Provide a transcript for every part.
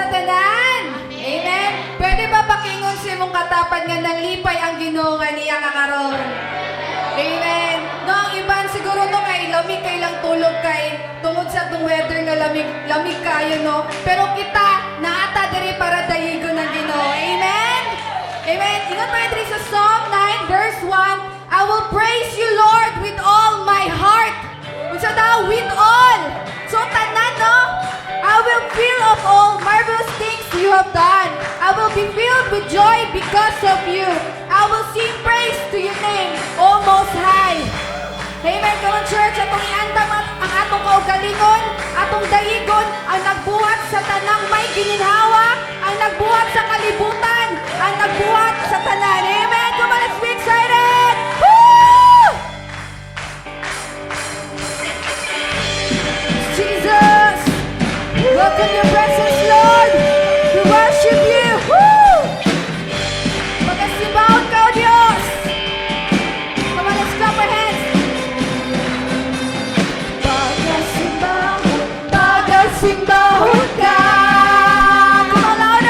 sa tanan. Amen. Pwede ba pakingon sa imong katapat nga nalipay ang Ginoo nga niya kakaron? Amen. No, ang iban siguro no kay lamig kay lang tulog kay tungod sa tong weather nga lamig kayo no. Pero kita naata diri para dayigon ang Ginoo. Amen. Amen. Ingon pa diri sa Psalm 9 verse 1, I will praise you Lord with all my heart. Unsa daw with all. So tanan no, I will feel of all marvelous things you have done. I will be filled with joy because of you. I will sing praise to your name, O Most High. Amen. Karon church, atong iandam ang atong kaugalingon, atong dayigon, ang nagbuhat sa tanang may gininhawa, ang nagbuhat sa kalibutan, ang nagbuhat sa tanan. Amen. Come on, let's be excited. Woo! Jesus, welcome your presence, Lord. We worship you. Woo! Magasibaon ka, O Diyos. Come on, let's clap our hands. Magasibaon ka. Come on, Lord.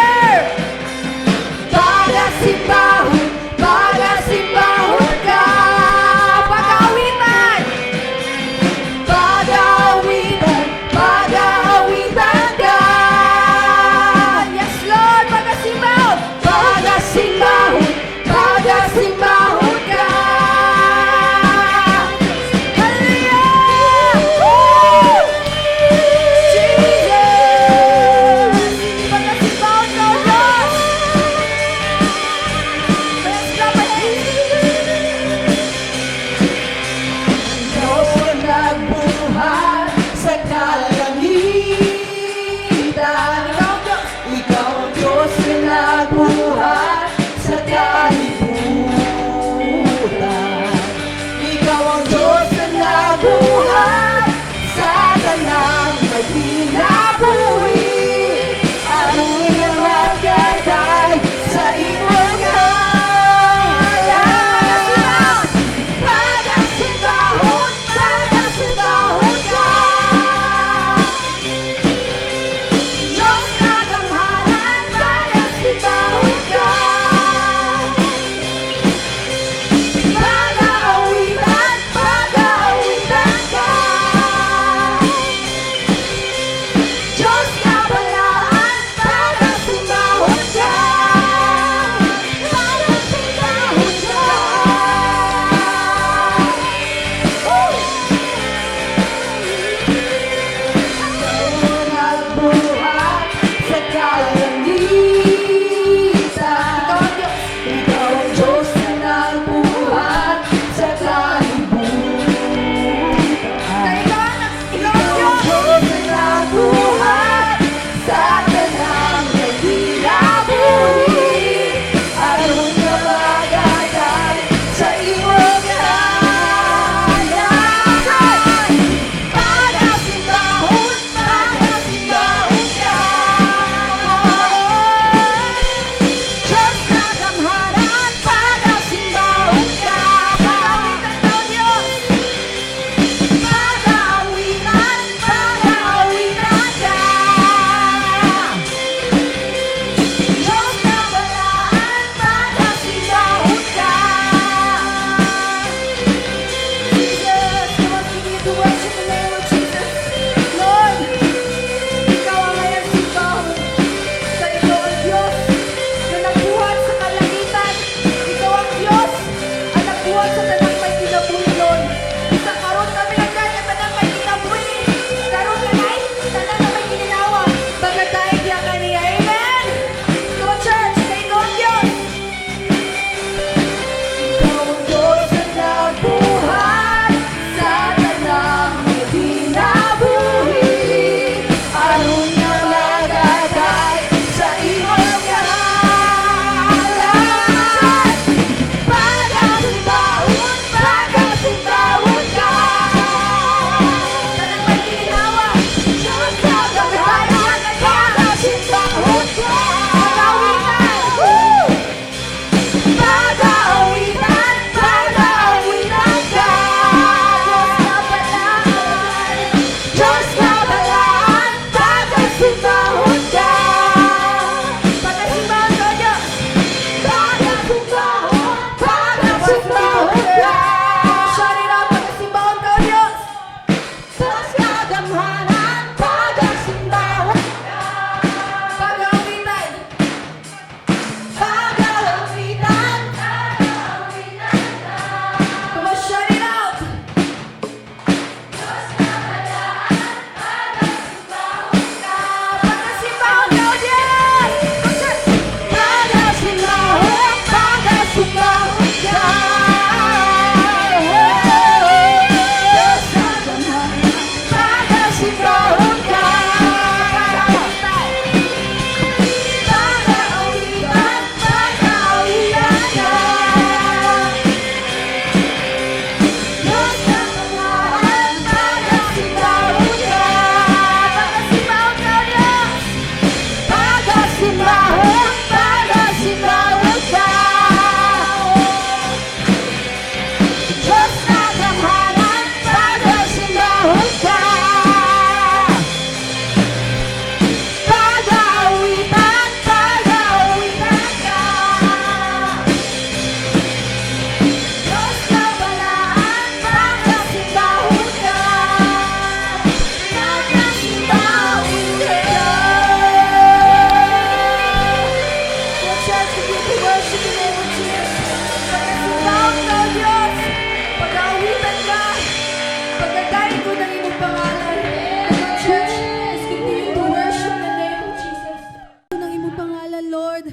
pangalan, Lord.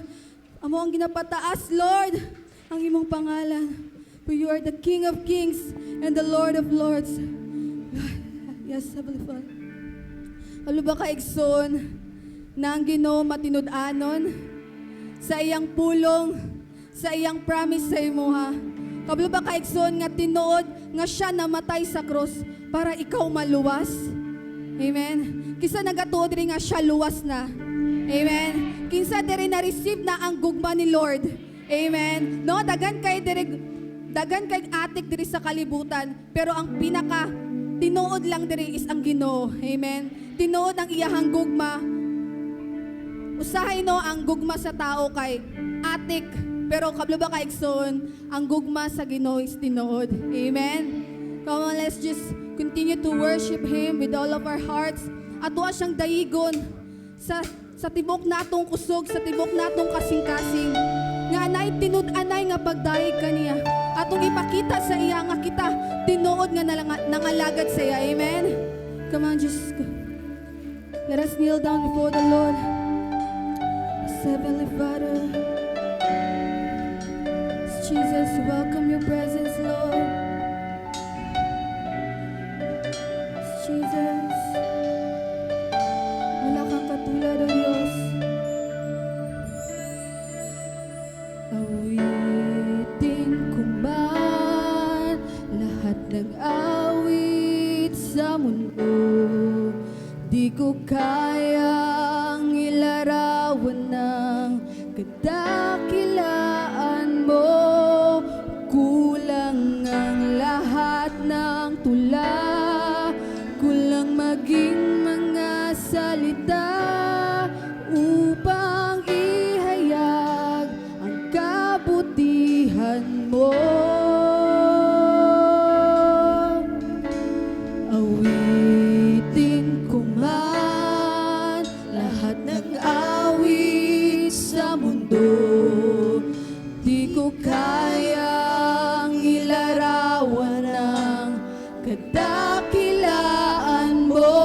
Amo ang ginapataas, Lord, ang imong pangalan. For you are the King of Kings and the Lord of Lords. Yes, Heavenly Father. Alo ba kaigsoon na ang Ginoo matinud-anon sa iyang pulong, sa iyang promise sa imo ha. Kablo ba kaigsoon nga tinuod nga siya namatay sa cross para ikaw maluwas. Amen. Kinsa nagatuod diri nga siya luwas na. Amen. Kinsa diri na receive na ang gugma ni Lord. Amen. No, dagan kay atik diri sa kalibutan, pero ang pinaka tinuod lang diri is ang Ginoo. Amen. Tinuod ang iyahang gugma. Usahay no ang gugma sa tao kay atik, pero kablo ba kaigsoon ang gugma sa Ginoo is tinuod. Amen. Come on, let's just continue to worship Him with all of our hearts. Ato siyang dayigon sa tibok natong kusog, sa tibok natong kasing-kasing. Nga anay tinud-anay nga pagdayeg kaniya. Atong ipakita sa iya nga kita tinuod nga nangalagad sa iya. Amen. Come on, just let us kneel down before the Lord. Heavenly Father, Jesus, welcome your presence, Lord. Jesus, wala kang katulad, O Diyos. Awitin ko man lahat ng awit sa mundo, di ko kayang ilarawan ng kadakilaan mo. Kulang ang lahat ng tula, kulang maging mga salita upang ihayag ang kabutihan mo. Awitin ko man lahat ng awit sa mundo, di ko kayang ilarawan ng kadakilaan mo.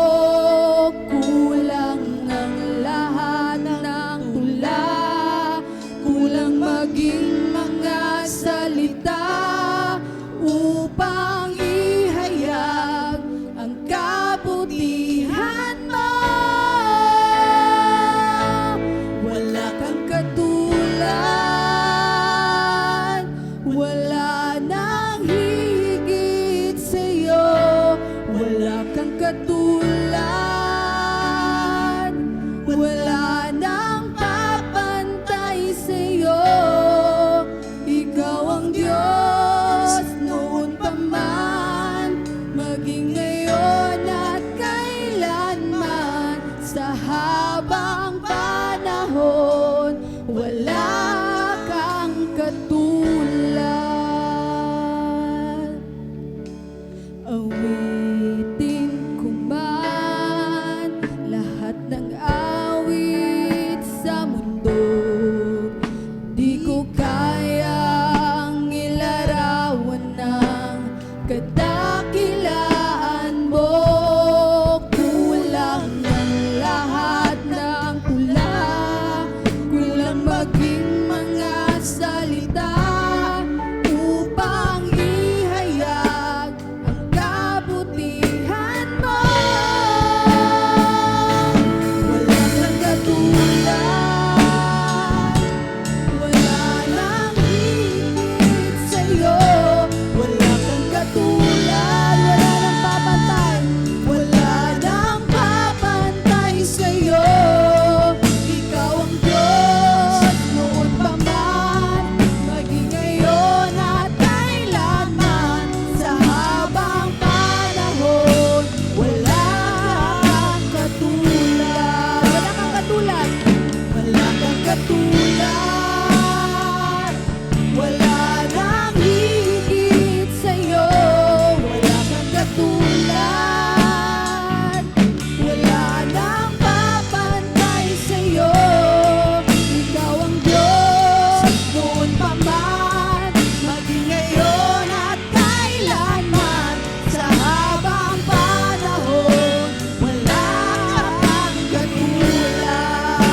Kulang ang lahat ng tula, kulang maging mga salita upang ihayag ang kabutihan mo. Wala kang katulad, wala nang higit sa'yo. Wala kang katulad, wala nang papantay sa'yo. Ikaw ang Diyos noon pa man, maging ngayon at kailanman. Sa habang panahon, wala kang katulad. Awitin ko man lahat ng awit sa mundo, di ko kayang ilarawan ng kadakilaan mo. Kulang ang lahat ng tula, kulang maging mga salita upang ihayag ang kabutihan mo. Wala kang katulad, wala nang higit sa'yo. Wala kang katulad, wala nang papantay, wala nang papantay sa'yo. Ikaw ang Diyos noon pa man, maging ngayon at kailanman. Sa habang panahon, wala kang katulad. Wala kang katulad, wala kang katulad, wala nang higit sa'yo. Wala kang katulad, wala nang papantay sa'yo. Ikaw ang Diyos noon pa man, maging ngayon at kailanman. Sa habang panahon, wala kang katulad.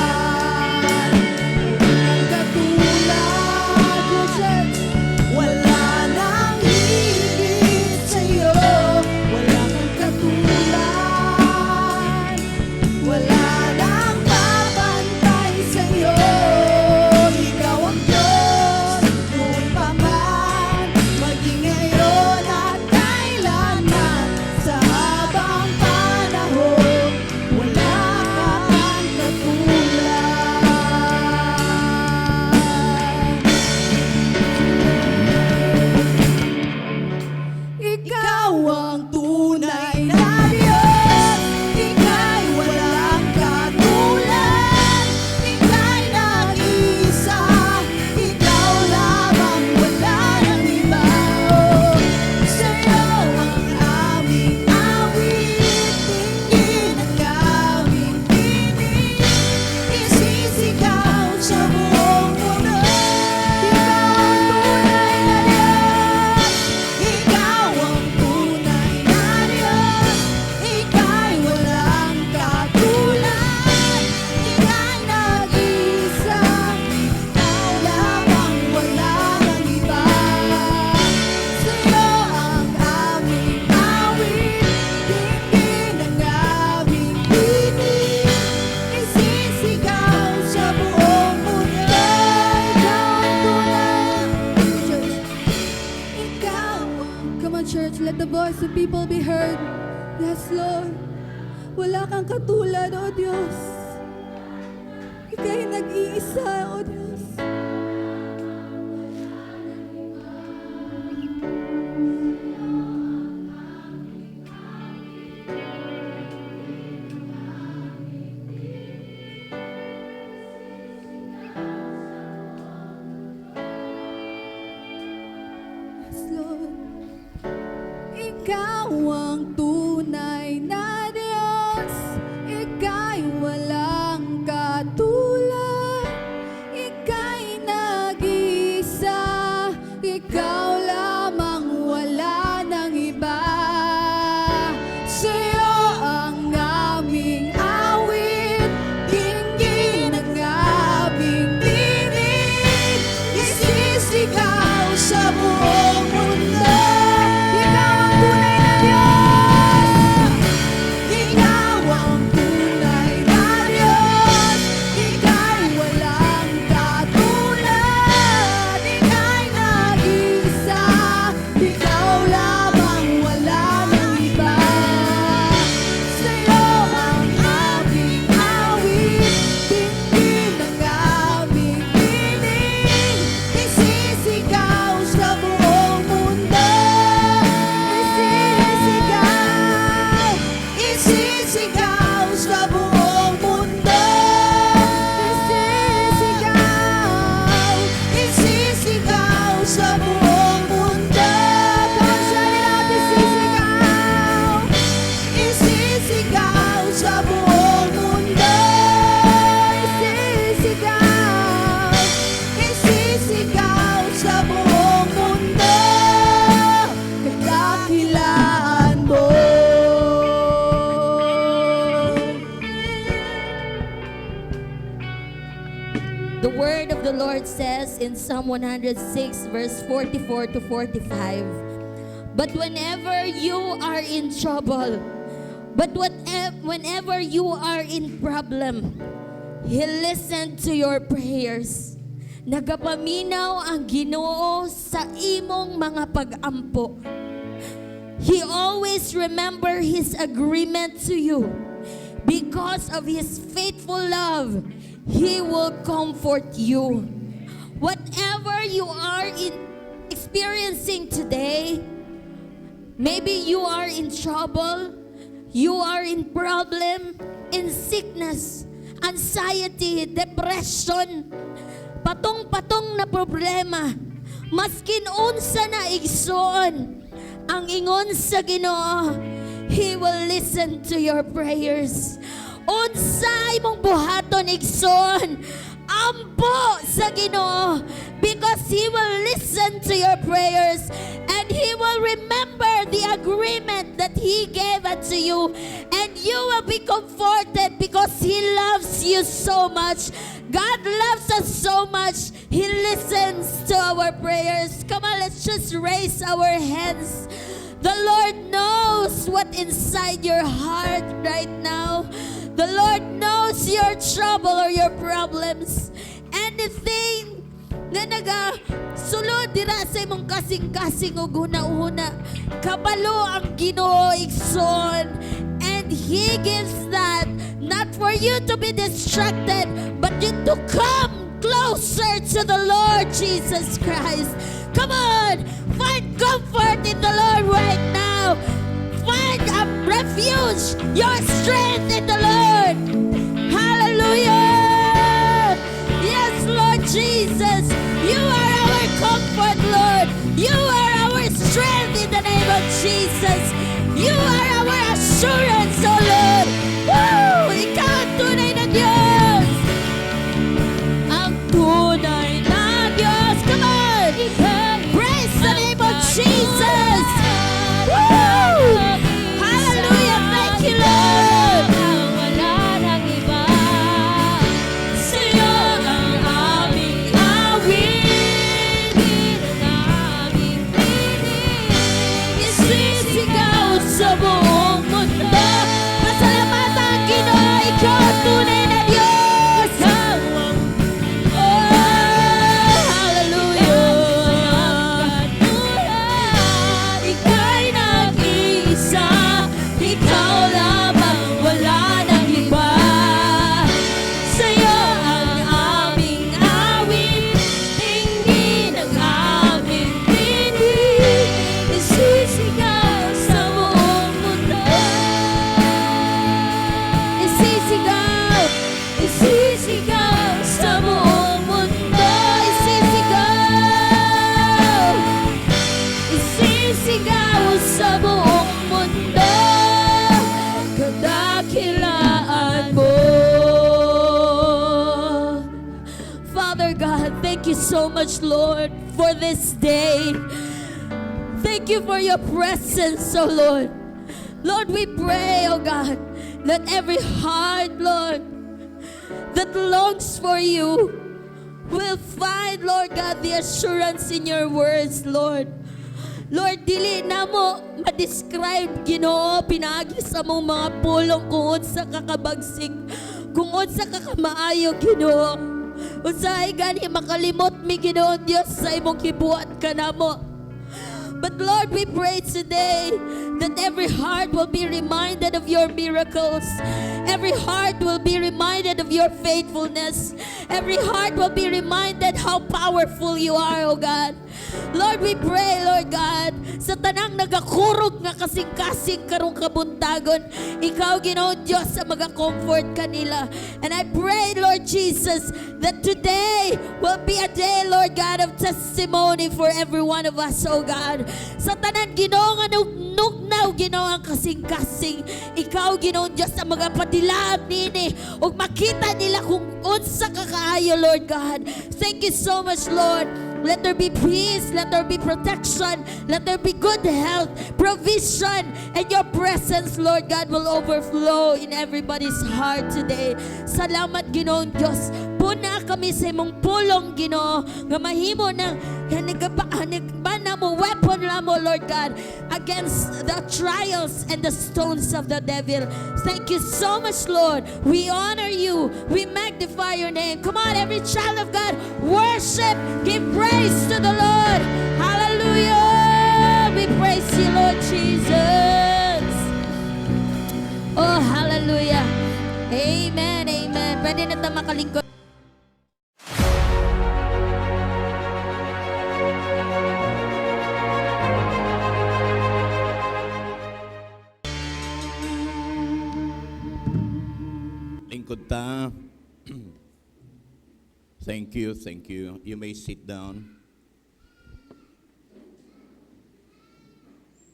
voice of people be heard. Yes, Lord. Wala kang katulad, O Diyos. Ika'y nag-iisa, O Diyos. Yes, Lord. Ikaw ang tunay na Diyos, Ika'y walang katulad, Ika'y nag-iisa, Ikaw lamang wala ng iba. Sa'yo ang aming awit, dinggin ang aming tinig, isisigaw sa buong mundo. Ikaw ang tunay na Diyos. Ikaw ang tunay na Diyos. Ika'y walang katulad. Ika'y nag-iisa. Ikaw lamang wala ng iba. Sa'yo ang aming awit, dinggin ang aming tinig, isisigaw sa buong mundo. Isisigaw sa buong mundo. Isisigaw sa buong mundo. Kausali natin, isisigaw sa buong mundo. Isisigaw sa buong mundo. Kadakilaan mo. The word of the Lord says in Psalm 106 verse 44 to 45, but whenever you are in trouble, whenever you are in problem, He listened to your prayers. Nagapaminaw ang Ginoo sa imong mga pag-ampo. He always remember His agreement to you. Because of His faithful love, He will comfort you. Whatever you are experiencing today, maybe you are in trouble, you are in problem, in sickness, anxiety, depression, patong-patong na problema, maskin unsa na igsoon, ang ingon sa Ginoo, He will listen to your prayers. Unsay mong buhaton igsoon, ampo sa Ginoo, because He will listen to your prayers and He will remember the agreement that He gave unto you, and you will be comforted because He loves you so much. God loves us so much. He listens to our prayers. Come on, let's just raise our hands. The Lord knows what inside your heart right now. The Lord knows your trouble or your problems. Anything na sulod dira sa imong kasing-kasing ug huna-huna, kabalo ang Ginoo igsoon, and He gives that not for you to be distracted, but you to come closer to the Lord Jesus Christ. Come on, find comfort in the Lord right now. Find a refuge, your strength in the Lord. Hallelujah. Yes, Lord Jesus, you are our comfort, Lord. You are our strength in the name of Jesus. You are our assurance, oh Lord. Woo! Ikaw ang tunay na Diyos. Ang tunay na Diyos. Come on. Praise the name of Jesus. Woo! Hallelujah. Thank you, Lord. Sa'yo ang aming awit. Isisigaw sa buong mundo. Pasalamatan ang Ginoo, ikaw ang tunay na Diyos. Oh, Father God, thank you so much, Lord, for this day. Thank you for your presence, oh Lord. Lord, we pray, oh God, that every heart, Lord, that longs for you will find, Lord God, the assurance in your words, Lord. Lord, dili na mo ma-describe, Ginoo, pinaagi sa mong mga pulong kung sa kakabagsig, kung sa kakamaayo, Ginoo. Usahay gani makalimot mi, Ginoo, Dios, sa imong kibuhat ka na mo. But Lord, we pray today that every heart will be reminded of your miracles. Every heart will be reminded of your faithfulness. Every heart will be reminded how powerful you are, oh God. Lord, we pray, Lord God, sa tanang nagakurog nga kasing-kasing karong kabuntagon, ikaw, Ginoo Diyos, sa mga-comfort kanila. And I pray, Lord Jesus, that today will be a day, Lord God, of testimony for every one of us, oh God. Sa tanan, Ginoo, nga nugnaw, Ginoo, ang kasing-kasing, ikaw, Ginoo Diyos, sa mga padilaag nini, ug makita nila kung unsa kakaayo, Lord God. Thank you so much, Lord. Let there be peace, let there be protection, let there be good health, provision, and your presence, Lord God, will overflow in everybody's heart today. Salamat, Ginoong Diyos. Puna kami sa imong pulong, Ginoo, nga mahimo ng hanigban mo, weapon na mo, Lord God, against the trials and the stones of the devil. Thank you so much, Lord. We honor you. We magnify your name. Come on, every child of God, worship, give praise to the Lord. Hallelujah. We praise you, Lord Jesus. Oh, hallelujah. Amen, amen. Pwede na tayo makalingkod. Lingkod ta. Thank you, thank you. You may sit down.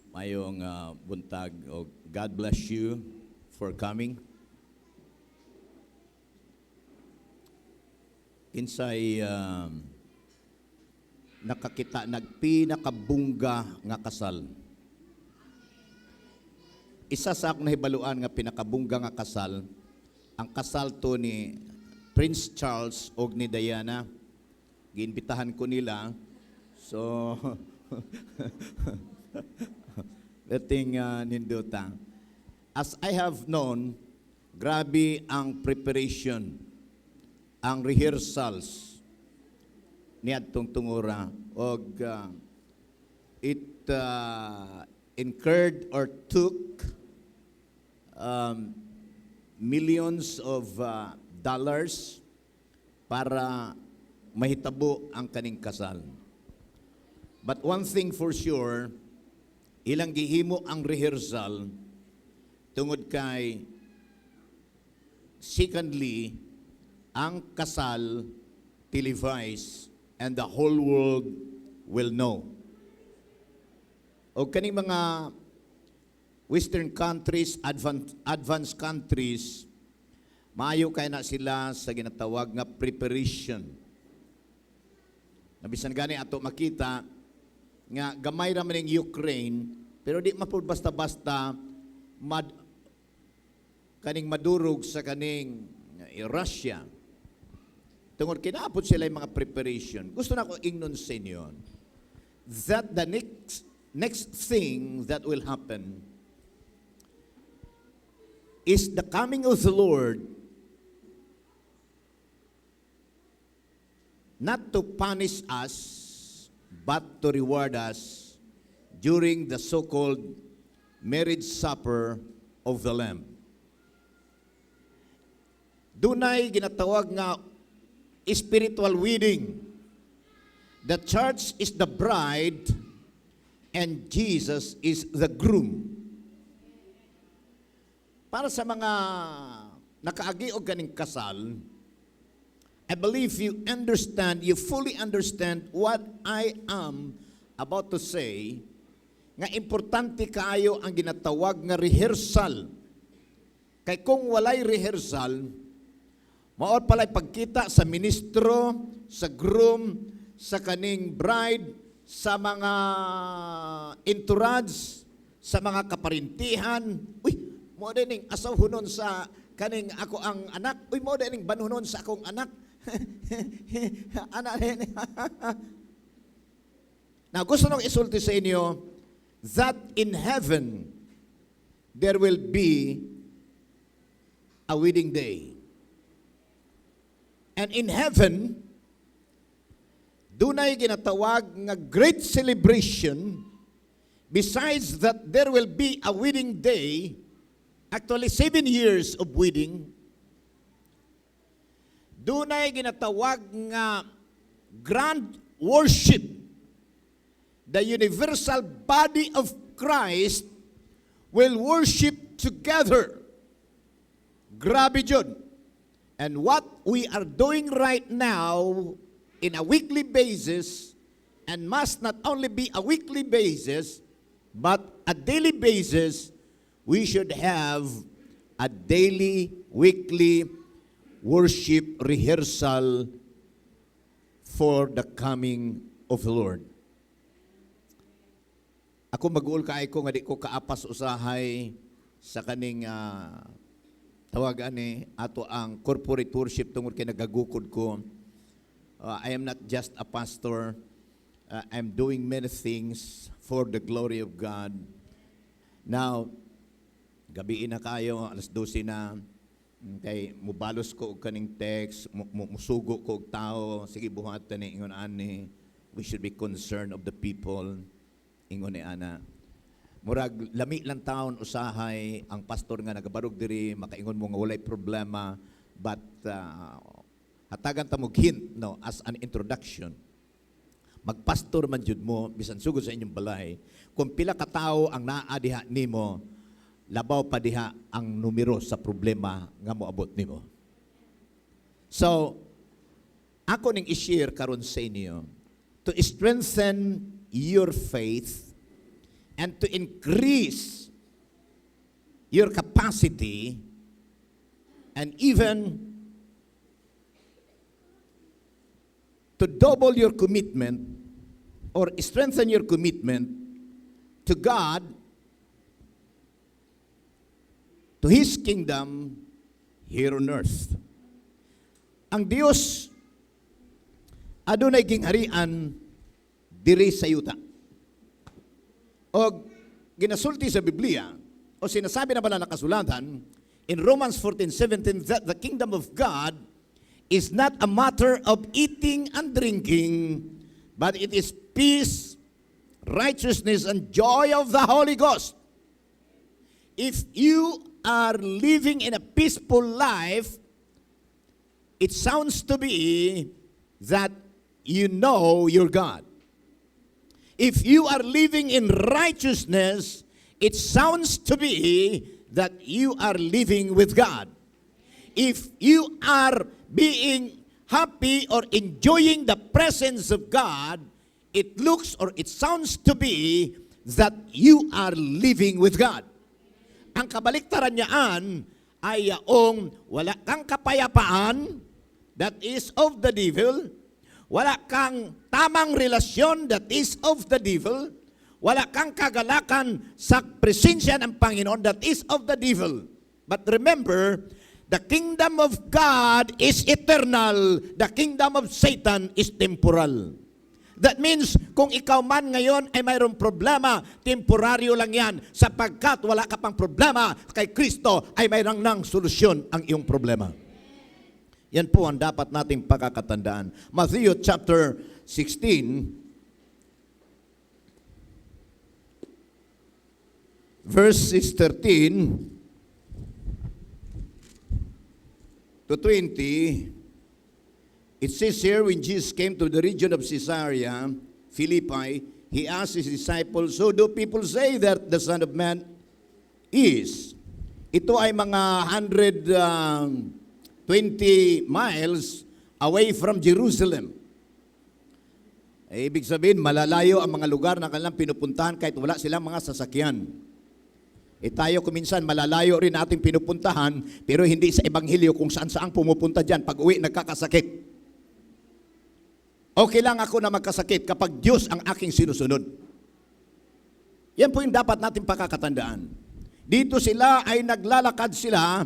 Mayong buntag. Oh, God bless you for coming. Kinsay nakakita nagpinakabungga nga kasal. Isa sa akong nahibaluan nga pinakabungga nga kasal, ang kasal to ni Prince Charles og ni Diana. Giimbitahan ko nila. So dating ninduta. As I have known, grabe ang preparation, ang rehearsals ni adtong tungura, og it incurred or took millions of dollars para mahitabo ang kaning kasal. But one thing for sure, ilang gihimo ang rehearsal tungod kay secondly, ang kasal televised and the whole world will know. O kaning mga Western countries, advanced countries, maayo kay na sila sa ginatawag nga preparation. Nabisan gani ato makita nga gamay ra man ning Ukraine, pero di mapud basta-basta kaning madurog sa kaning Russia. Tungod kinaabot sila yung mga preparation. Gusto na ko ingnon sa inyo that the next thing that will happen is the coming of the Lord, not to punish us, but to reward us during the so-called marriage supper of the Lamb. Dunay ginatawag nga spiritual wedding. The church is the bride and Jesus is the groom. Para sa mga nakaagi og kaning kasal, I believe you fully understand what I am about to say, nga importante kaayo ang ginatawag nga rehearsal. Kay kung walay rehearsal, Maor pala'y pagkita sa ministro, sa groom, sa kaning bride, sa mga entourage, sa mga kaparintihan. Uy, mo dining asaw hunon sa kaning ako ang anak. Uy, mo dining banunon sa akong anak. Anak din. Now, gusto nung isulti sa inyo that in heaven there will be a wedding day. And in heaven, dunay ginatawag nga great celebration. Besides that, there will be a wedding day. Actually, 7 years of wedding. Dunay ginatawag nga grand worship. The universal body of Christ will worship together. Grabe jud. And what we are doing right now in a weekly basis, and must not only be a weekly basis, but a daily basis, we should have a daily, weekly worship rehearsal for the coming of the Lord. Ako mag-uul kaay ko nga di ko kaapas usahay sa kaning tawagan ni ato ang corporate worship tungod kay nagagukod ko. I am not just a pastor. I'm doing many things for the glory of God. Now, gabiin na kayo, alas 12 na. Kay mubalos ko og kaning text, musugo ko og tao, sige buhatan ni ingon ani. We should be concerned of the people. Ingon ni ana. Murag lami lang taon usahay ang pastor nga nagabarog diri makaingon mo nga walay problema, but hatagan ta mo hint no as an introduction. Magpastor man jud mo bisan sugod sa inyong balay, kung pila ka tawo ang naa diha nimo, labaw pa diha ang numero sa problema nga moabot nimo. So ako ning i-share karon sa inyo to strengthen your faith and to increase your capacity and even to double your commitment or strengthen your commitment to God, to His kingdom here on earth. Ang Dios adunay gingharian diri sa yuta. O ginasulti sa Biblia, o sinasabi na bala nakasulatan, in Romans 14:17, that the kingdom of God is not a matter of eating and drinking, but it is peace, righteousness, and joy of the Holy Ghost. If you are living in a peaceful life, it sounds to be that you know your God. If you are living in righteousness, it sounds to be that you are living with God. If you are being happy or enjoying the presence of God, it looks or it sounds to be that you are living with God. Ang kabaliktaran niyaan ay yaong wala kang kapayapaan, that is of the devil. Wala kang tamang relasyon, that is of the devil. Wala kang kagalakan sa presensya ng Panginoon, that is of the devil. But remember, the kingdom of God is eternal. The kingdom of Satan is temporal. That means, kung ikaw man ngayon ay mayroong problema, temporaryo lang yan, sapagkat wala ka pang problema, kay Kristo ay mayroong nang solusyon ang iyong problema. Yan po ang dapat nating pagkakatandaan. Matthew chapter 16, verses 13 to 20, it says here, when Jesus came to the region of Caesarea Philippi, He asked His disciples, "So do people say that the Son of Man is?" Ito ay mga 120 miles away from Jerusalem. Ibig sabihin, malalayo ang mga lugar na kanilang pinupuntahan kahit wala silang mga sasakyan. Tayo kuminsan malalayo rin ating pinupuntahan, pero hindi sa ebanghelyo kung saan-saan pumupunta dyan. Pag uwi, nagkakasakit. Okay lang ako na magkasakit kapag Diyos ang aking sinusunod. Yan po yung dapat natin pakakatandaan. Dito sila ay naglalakad sila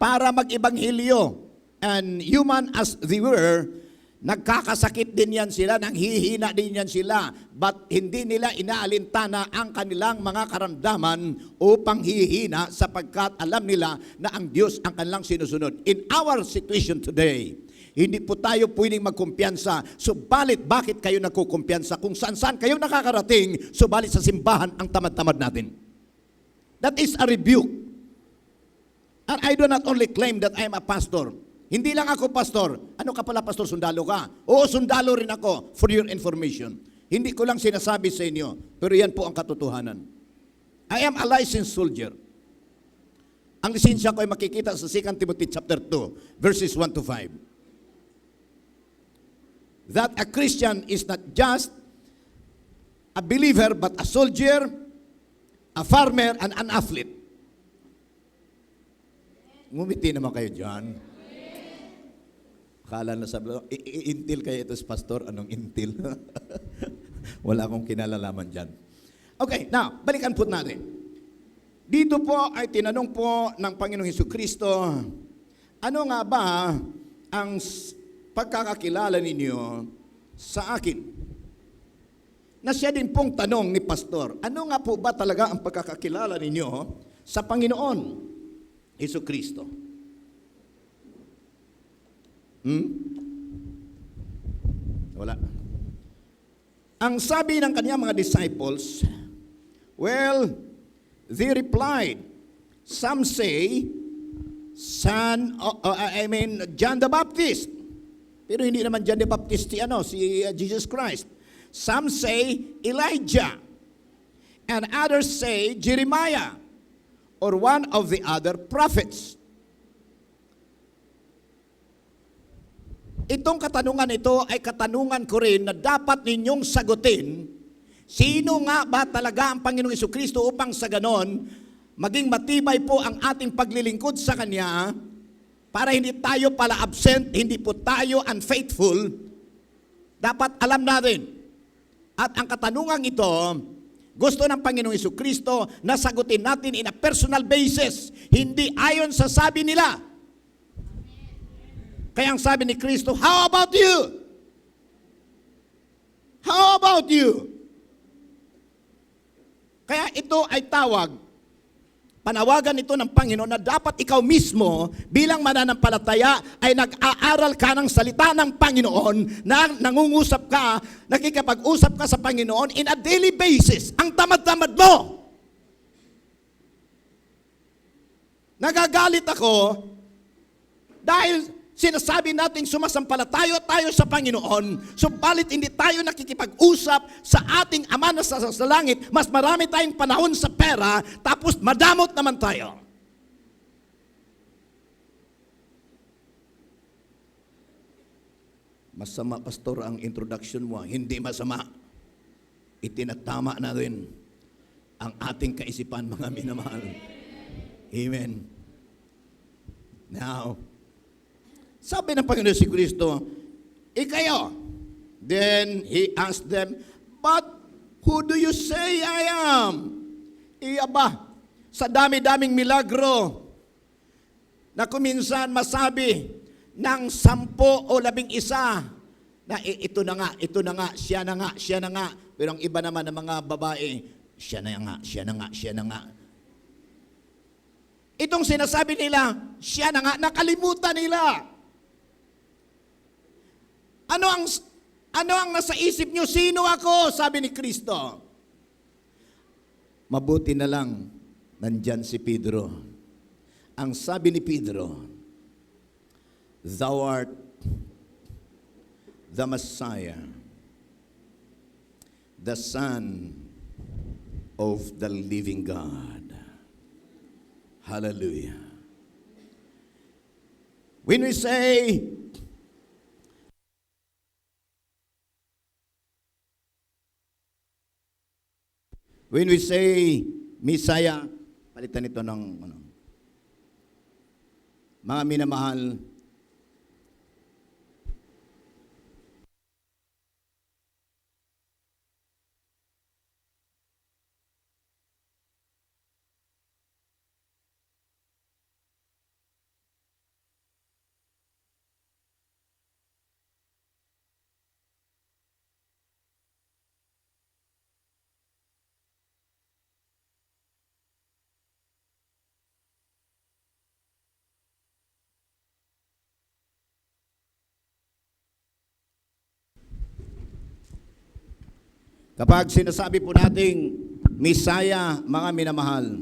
para mag-ebanghelyo. And human as they were, nagkakasakit din yan sila, nanghihina din yan sila, but hindi nila inaalintana ang kanilang mga karamdaman upang hihina sapagkat alam nila na ang Diyos ang kanilang sinusunod. In our situation today, hindi po tayo pwedeng magkumpiyansa. Subalit, bakit kayo nagkukumpiyansa? Kung saan-saan kayo nakakarating, subalit sa simbahan ang tamad-tamad natin. That is a rebuke. And I do not only claim that I am a pastor. Hindi lang ako pastor. Ano ka pala, pastor? Sundalo ka? Oo, sundalo rin ako, for your information. Hindi ko lang sinasabi sa inyo, pero yan po ang katotohanan. I am a licensed soldier. Ang lisensya ko ay makikita sa 2 Timothy chapter 2, verses 1 to 5. That a Christian is not just a believer, but a soldier, a farmer, and an athlete. Ngumiti naman kayo dyan. Akala na sabi, intil kaya ito si pastor? Anong intil? Wala akong kinalalaman dyan. Okay, now, balikan po natin. Dito po ay tinanong po ng Panginoong Hesukristo, ano nga ba ang pagkakakilala ninyo sa akin? Na siya din pong tanong ni pastor, ano nga po ba talaga ang pagkakakilala ninyo sa Panginoon Hesukristo? Wala. Ang sabi ng kanyang mga disciples, well, they replied, some say, John the Baptist. Pero hindi naman John the Baptist si Jesus Christ. Some say Elijah. And others say Jeremiah or one of the other prophets. Itong katanungan ito ay katanungan ko rin na dapat ninyong sagutin. Sino nga ba talaga ang Panginoong Hesukristo upang sa ganon, maging matibay po ang ating paglilingkod sa Kanya para hindi tayo pala absent, hindi po tayo unfaithful. Dapat alam natin. At ang katanungan ito, gusto ng Panginoong Hesukristo na sagutin natin in a personal basis, hindi ayon sa sabi nila. Kaya ang sabi ni Kristo, how about you? How about you? Kaya ito ay panawagan ito ng Panginoon na dapat ikaw mismo bilang mananampalataya ay nag-aaral ka ng salita ng Panginoon, na nangungusap ka, nakikipag-usap ka sa Panginoon in a daily basis. Ang tamad-tamad mo. Nagagalit ako dahil sinasabi natin sumasampalataya tayo sa Panginoon, subalit hindi tayo nakikipag-usap sa ating Ama na sa langit. Mas marami tayong panahon sa pera, tapos madamot naman tayo. Masama, pastor, ang introduction mo. Hindi masama. Itinatama na rin ang ating kaisipan, mga minamahal. Amen. Now, sabi ng Panginoon si Kristo, kayo. Then He asked them, but who do you say I am? Aba, sa dami-daming milagro na kuminsan masabi ng 10 o 11 na ito na nga, siya na nga. Pero ang iba naman ng mga babae, siya na nga. Itong sinasabi nila, siya na nga, nakalimutan nila. Ano ang nasa isip nyo? Sino ako? Sabi ni Kristo. Mabuti na lang, nandyan si Pedro. Ang sabi ni Pedro, thou art the Messiah, the Son of the living God. Hallelujah. When we say, Messiah, Palitan ito ng mga minamahal, kapag sinasabi po nating Misaya, mga minamahal,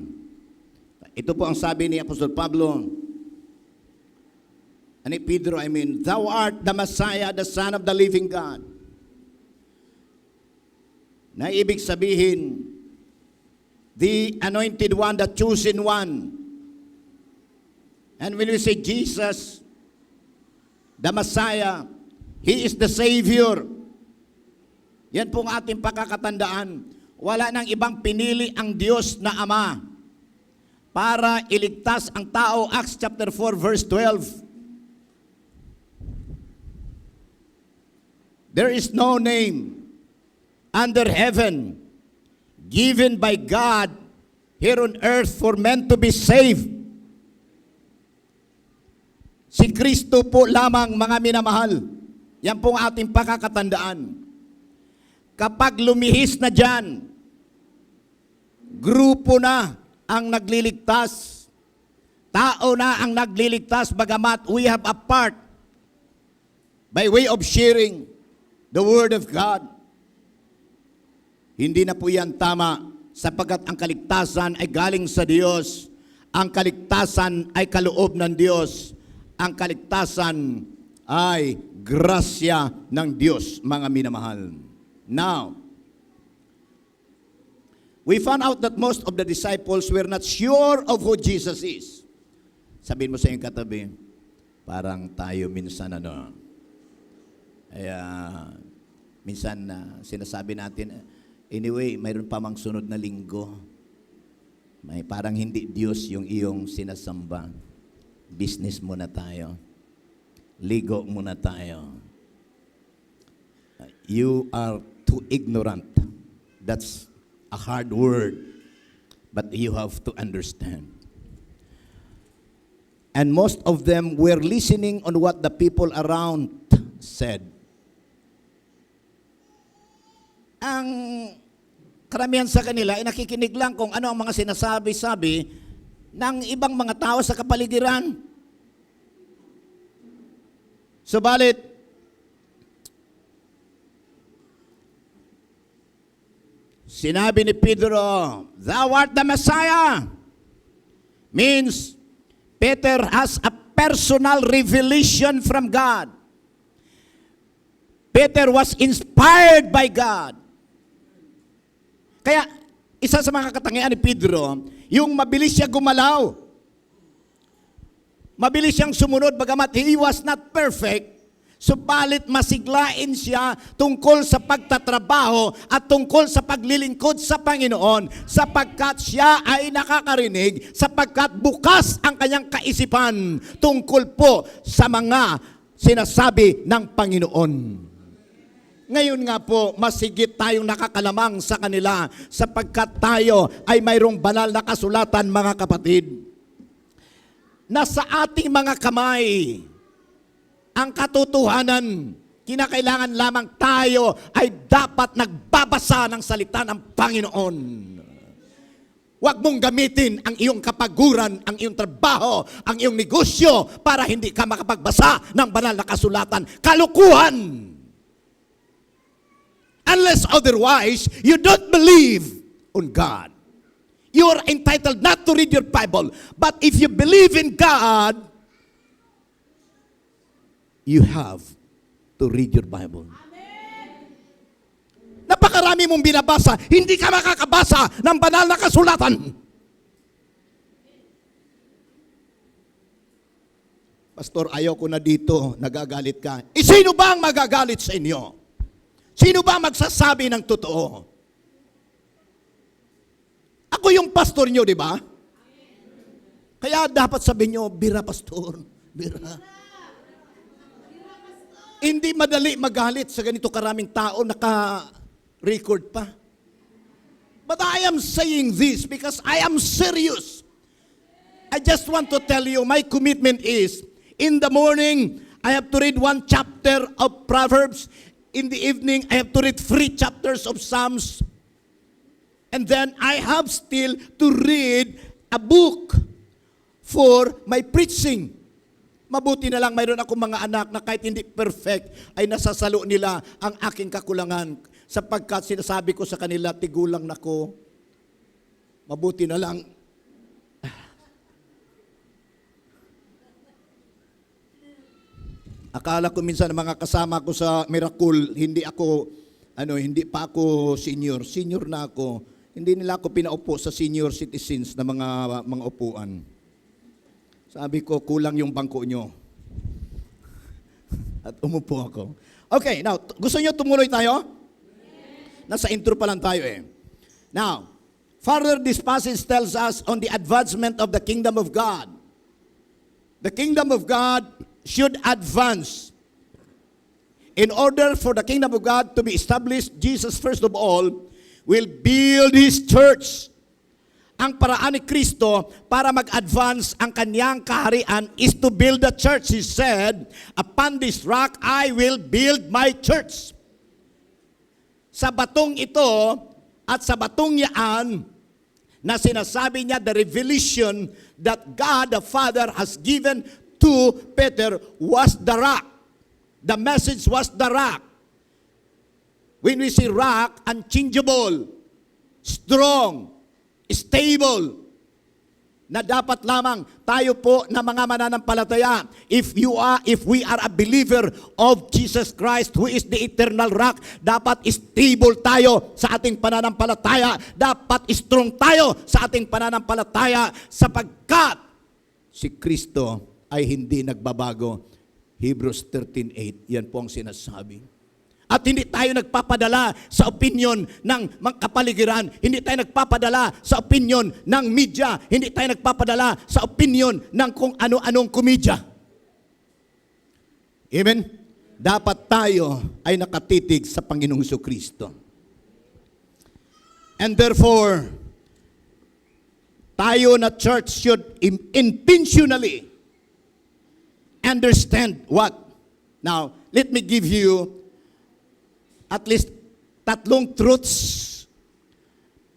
ito po ang sabi ni Apostol Pablo, ni Pedro, Thou art the Messiah, the Son of the living God. Na ibig sabihin, the anointed one, the chosen one. And when we say Jesus, the Messiah, He is the Savior. Yan pong ating pakakatandaan. Wala nang ibang pinili ang Diyos na Ama para iligtas ang tao. Acts chapter 4 verse 12. There is no name under heaven given by God here on earth for men to be saved. Si Kristo po lamang, mga minamahal. Yan po ang ating pakakatandaan. Kapag lumihis na dyan, grupo na ang nagliligtas. Tao na ang nagliligtas, bagamat we have a part by way of sharing the Word of God. Hindi na po yan tama, sapagkat ang kaligtasan ay galing sa Diyos. Ang kaligtasan ay kaloob ng Diyos. Ang kaligtasan ay grasya ng Diyos, mga minamahal. Now, we found out that most of the disciples were not sure of who Jesus is. Sabihin mo sa iyong katabi, parang tayo minsan minsan sinasabi natin, anyway, mayroon pa mang sunod na linggo. May parang hindi Diyos yung iyong sinasamba. Business muna tayo. Ligo muna tayo. You are too ignorant. That's a hard word, but you have to understand. And most of them were listening on what the people around said. Ang karamihan sa kanila ay nakikinig lang kung ano ang mga sinasabi-sabi ng ibang mga tao sa kapaligiran. Subalit, sinabi ni Pedro, Thou art the Messiah. Means, Peter has a personal revelation from God. Peter was inspired by God. Kaya, isa sa mga katangian ni Pedro, yung mabilis siya gumalaw. Mabilis siyang sumunod, bagamat he was not perfect. Subalit masiglain siya tungkol sa pagtatrabaho at tungkol sa paglilingkod sa Panginoon, sapagkat siya ay nakakarinig, sapagkat bukas ang kanyang kaisipan tungkol po sa mga sinasabi ng Panginoon. Ngayon nga po, masigit tayong nakakalamang sa kanila, sapagkat tayo ay mayroong banal na kasulatan, mga kapatid. Nasa ating mga kamay ang katotohanan. Kinakailangan lamang tayo ay dapat nagbabasa ng salita ng Panginoon. Huwag mong gamitin ang iyong kapaguran, ang iyong trabaho, ang iyong negosyo para hindi ka makapagbasa ng banal na kasulatan. Kalukuhan! Unless otherwise, you don't believe on God. You are entitled not to read your Bible. But if you believe in God, you have to read your Bible. Napakarami mong binabasa, hindi ka makakabasa ng banal na kasulatan. Pastor, ayaw ko na dito, nagagalit ka. Sino ba ang magagalit sa inyo? Sino ba magsasabi ng totoo? Ako yung pastor nyo, di ba? Kaya dapat sabihin nyo, bira pastor, bira. Hindi madali magalit sa ganito karaming tao, naka-record pa. But I am saying this because I am serious. I just want to tell you, my commitment is, in the morning, I have to read 1 chapter of Proverbs. In the evening, I have to read 3 chapters of Psalms. And then I have still to read a book for my preaching. Mabuti na lang mayroon akong mga anak na kahit hindi perfect, ay nasasalo nila ang aking kakulangan. Sapagkat sinasabi ko sa kanila, tigulang na ko. Mabuti na lang. Akala ko minsan mga kasama ko sa Miracle, hindi pa ako senior. Senior na ako. Hindi nila ako pinaupo sa senior citizens na mga upuan. Sabi ko, kulang yung bangko nyo. At umupo ako. Okay, now, gusto nyo tumuloy tayo? Nasa intro pa lang tayo eh. Now, further this passage tells us on the advancement of the kingdom of God. The kingdom of God should advance. In order for the kingdom of God to be established, Jesus first of all will build His church. Ang paraan ni Kristo para mag-advance ang kanyang kaharian is to build the church. He said, upon this rock I will build my church. Sa batong ito at sa batong yaan na sinasabi niya, the revelation that God the Father has given to Peter was the rock. The message was the rock. When we say rock, unchangeable, strong, stable, na dapat lamang tayo po na mga mananampalataya, if we are a believer of Jesus Christ who is the eternal rock, dapat stable tayo sa ating pananampalataya, dapat strong tayo sa ating pananampalataya sapagkat si Kristo ay hindi nagbabago. Hebrews 13:8, yan po ang sinasabi. At hindi tayo nagpapadala sa opinion ng mga kapaligiran. Hindi tayo nagpapadala sa opinion ng media. Hindi tayo nagpapadala sa opinion ng kung ano-anong komedya. Amen? Dapat tayo ay nakatitig sa Panginoong Kristo. And therefore, tayo na church should intentionally understand what? Now, let me give you at least 3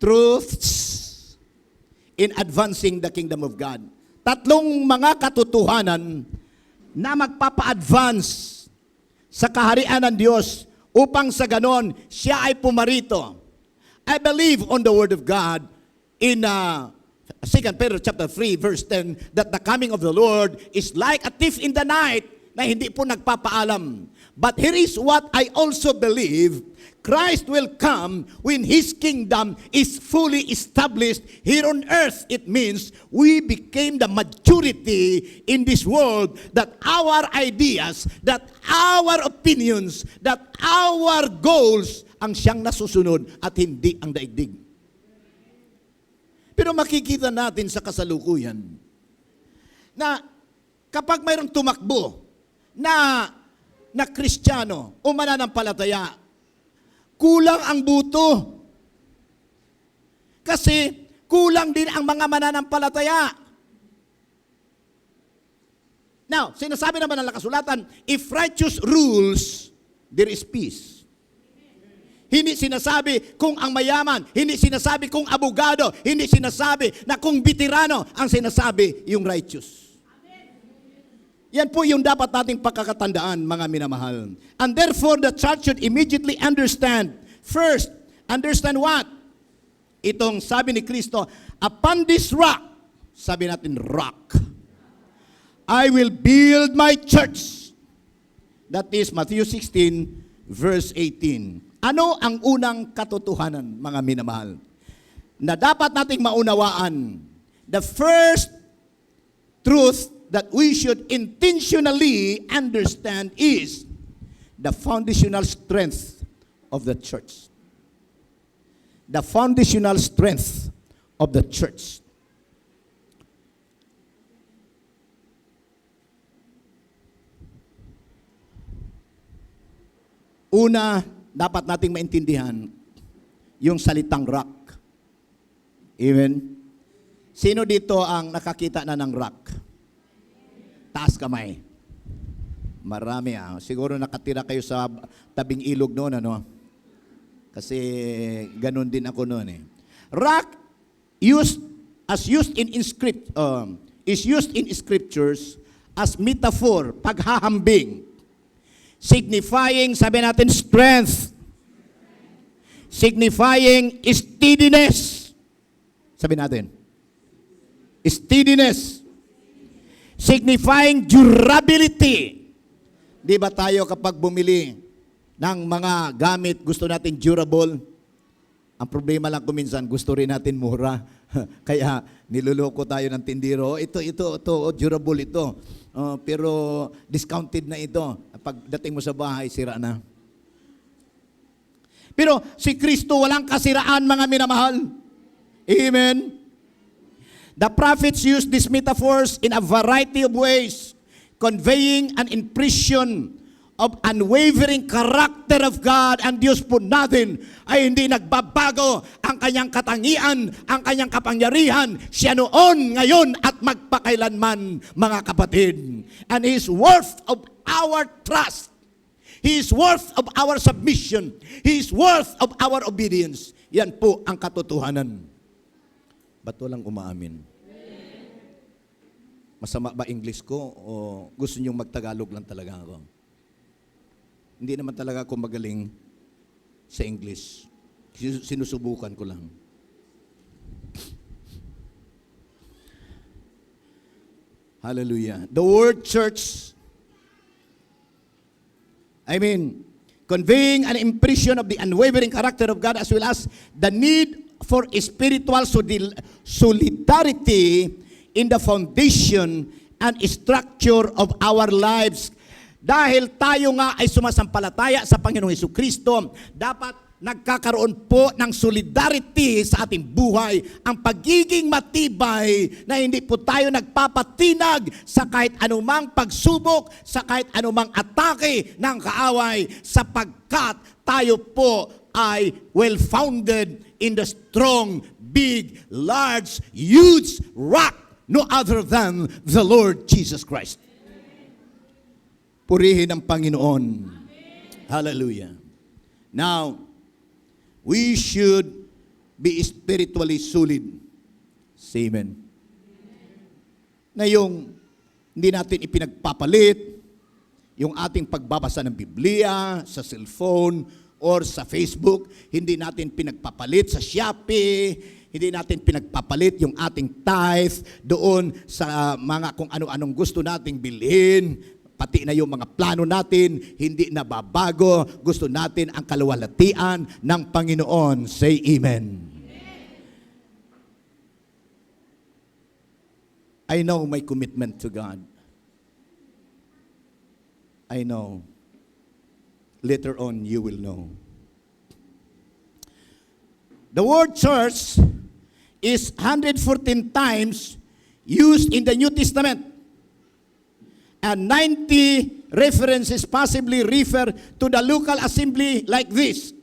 truths in advancing the kingdom of God. 3 mga katotohanan na magpapa-advance sa kaharian ng Diyos upang sa ganon siya ay pumarito. I believe on the word of God in 2 Peter chapter 3 verse 10 that the coming of the Lord is like a thief in the night na hindi po nagpapaalam. But here is what I also believe. Christ will come when His kingdom is fully established here on earth. It means we became the majority in this world, that our ideas, that our opinions, that our goals ang siyang nasusunod at hindi ang daigdig. Pero makikita natin sa kasalukuyan na kapag mayroong tumakbo na Kristiyano o mananampalataya, kulang ang buto. Kasi kulang din ang mga mananampalataya. Now, sinasabi naman ng kasulatan, if righteous rules, there is peace. Hindi sinasabi kung ang mayaman, hindi sinasabi kung abogado, hindi sinasabi na kung veterano, ang sinasabi yung righteous. Yan po yung dapat nating pagkakatandaan, mga minamahal. And therefore, the church should immediately understand. First, understand what? Itong sabi ni Kristo, upon this rock, sabi natin rock, I will build my church. That is Matthew 16, verse 18. Ano ang unang katotohanan, mga minamahal, na dapat nating maunawaan? The first truth that we should intentionally understand is the foundational strength of the church. The foundational strength of the church. Una, dapat nating maintindihan yung salitang rock. Amen? Sino dito ang nakakita na ng rock? Taas kamay. Marami Siguro nakatira kayo sa tabing ilog noon, ano? Kasi ganun din ako noon eh. Rock used is used in scriptures as metaphor, paghahambing, signifying, sabi natin, strength, signifying steadiness. Sabi natin, steadiness, signifying durability. Di ba tayo kapag bumili ng mga gamit, gusto natin durable? Ang problema lang kuminsan, gusto rin natin mura. Kaya niluloko tayo ng tindiro. Ito, durable ito. Pero discounted na ito. Pagdating mo sa bahay, sira na. Pero si Kristo walang kasiraan, mga minamahal. Amen? The prophets used these metaphors in a variety of ways, conveying an impression of unwavering character of God. Ang Diyos po natin ay hindi nagbabago. Ang kanyang katangian, ang kanyang kapangyarihan, siya noon, ngayon, at magpakailanman, mga kapatid. And He is worth of our trust. He is worth of our submission. He is worth of our obedience. Yan po ang katotohanan. Ba't walang umaamin? Masama ba English ko o gusto niyong magtagalog lang talaga ako? Hindi naman talaga ako magaling sa English. Sinusubukan ko lang. Hallelujah. The word church, conveying an impression of the unwavering character of God, as well as the need for spiritual solidarity in the foundation and structure of our lives. Dahil tayo nga ay sumasampalataya sa Panginoong Hesukristo, dapat nagkakaroon po ng solidarity sa ating buhay, ang pagiging matibay na hindi po tayo nagpapatinag sa kahit anumang pagsubok, sa kahit anumang atake ng kaaway, sapagkat tayo po ay well-founded in the strong, big, large, huge rock, no other than the Lord Jesus Christ. Purihin ang Panginoon. Hallelujah. Now, we should be spiritually solid. Say amen. Na yung hindi natin ipinagpapalit yung ating pagbabasa ng Biblia sa cellphone or sa Facebook, hindi natin pinagpapalit sa Shopee, hindi natin pinagpapalit yung ating tithe doon sa mga kung ano-anong gusto nating bilhin. Pati na yung mga plano natin, hindi nababago. Gusto natin ang kaluwalhatian ng Panginoon. Say amen. I know my commitment to God. I know. Later on, you will know. The word church is 114 times used in the New Testament. And 90 references possibly refer to the local assembly like this.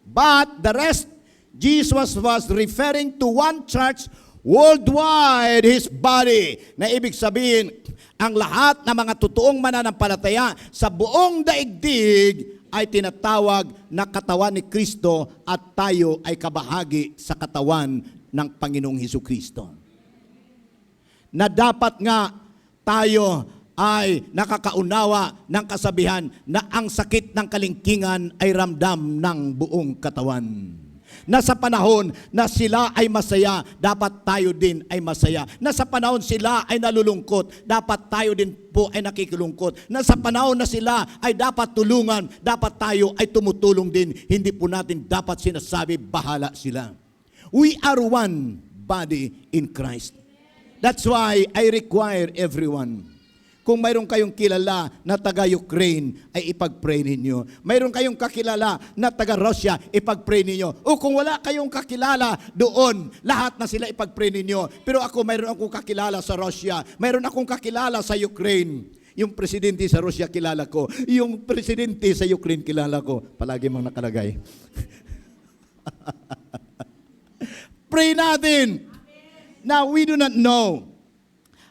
But the rest, Jesus was referring to one church worldwide, His body. Na ibig sabihin, ang lahat ng mga totoong mananampalataya sa buong daigdig ay tinatawag na katawan ni Kristo at tayo ay kabahagi sa katawan ng Panginoong Hesukristo. Na dapat nga tayo ay nakakaunawa ng kasabihan na ang sakit ng kalingkingan ay ramdam ng buong katawan. Na sa panahon na sila ay masaya, dapat tayo din ay masaya. Na sa panahon sila ay nalulungkot, dapat tayo din po ay nakikilungkot. Na sa panahon na sila ay dapat tulungan, dapat tayo ay tumutulong din. Hindi po natin dapat sinasabi, bahala sila. We are one body in Christ. That's why I require everyone. Kung mayroon kayong kilala na taga-Ukraine, ay ipag-pray ninyo. Mayroon kayong kakilala na taga-Russia, ipag-pray ninyo. O kung wala kayong kakilala doon, lahat na sila ipag-pray ninyo. Pero ako, mayroon akong kakilala sa Russia. Mayroon akong kakilala sa Ukraine. Yung presidente sa Russia kilala ko. Yung presidente sa Ukraine kilala ko. Palagi mong nakalagay. Pray natin. Now, we do not know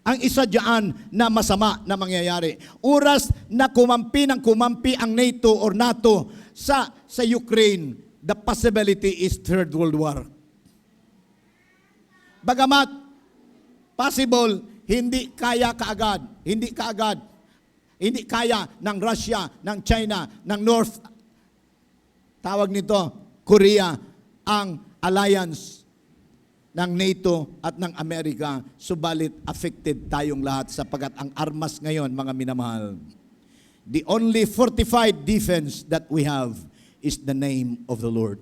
ang isa dyan na masama na mangyayari. Oras na kumampi ang NATO or NATO sa Ukraine, the possibility is Third World War. Bagamat possible, hindi kaya kaagad, hindi kaya ng Russia, ng China, ng North, tawag nito, Korea, ang alliance ng NATO at ng Amerika, subalit affected tayong lahat sapagat ang armas ngayon, mga minamahal, the only fortified defense that we have is the name of the Lord.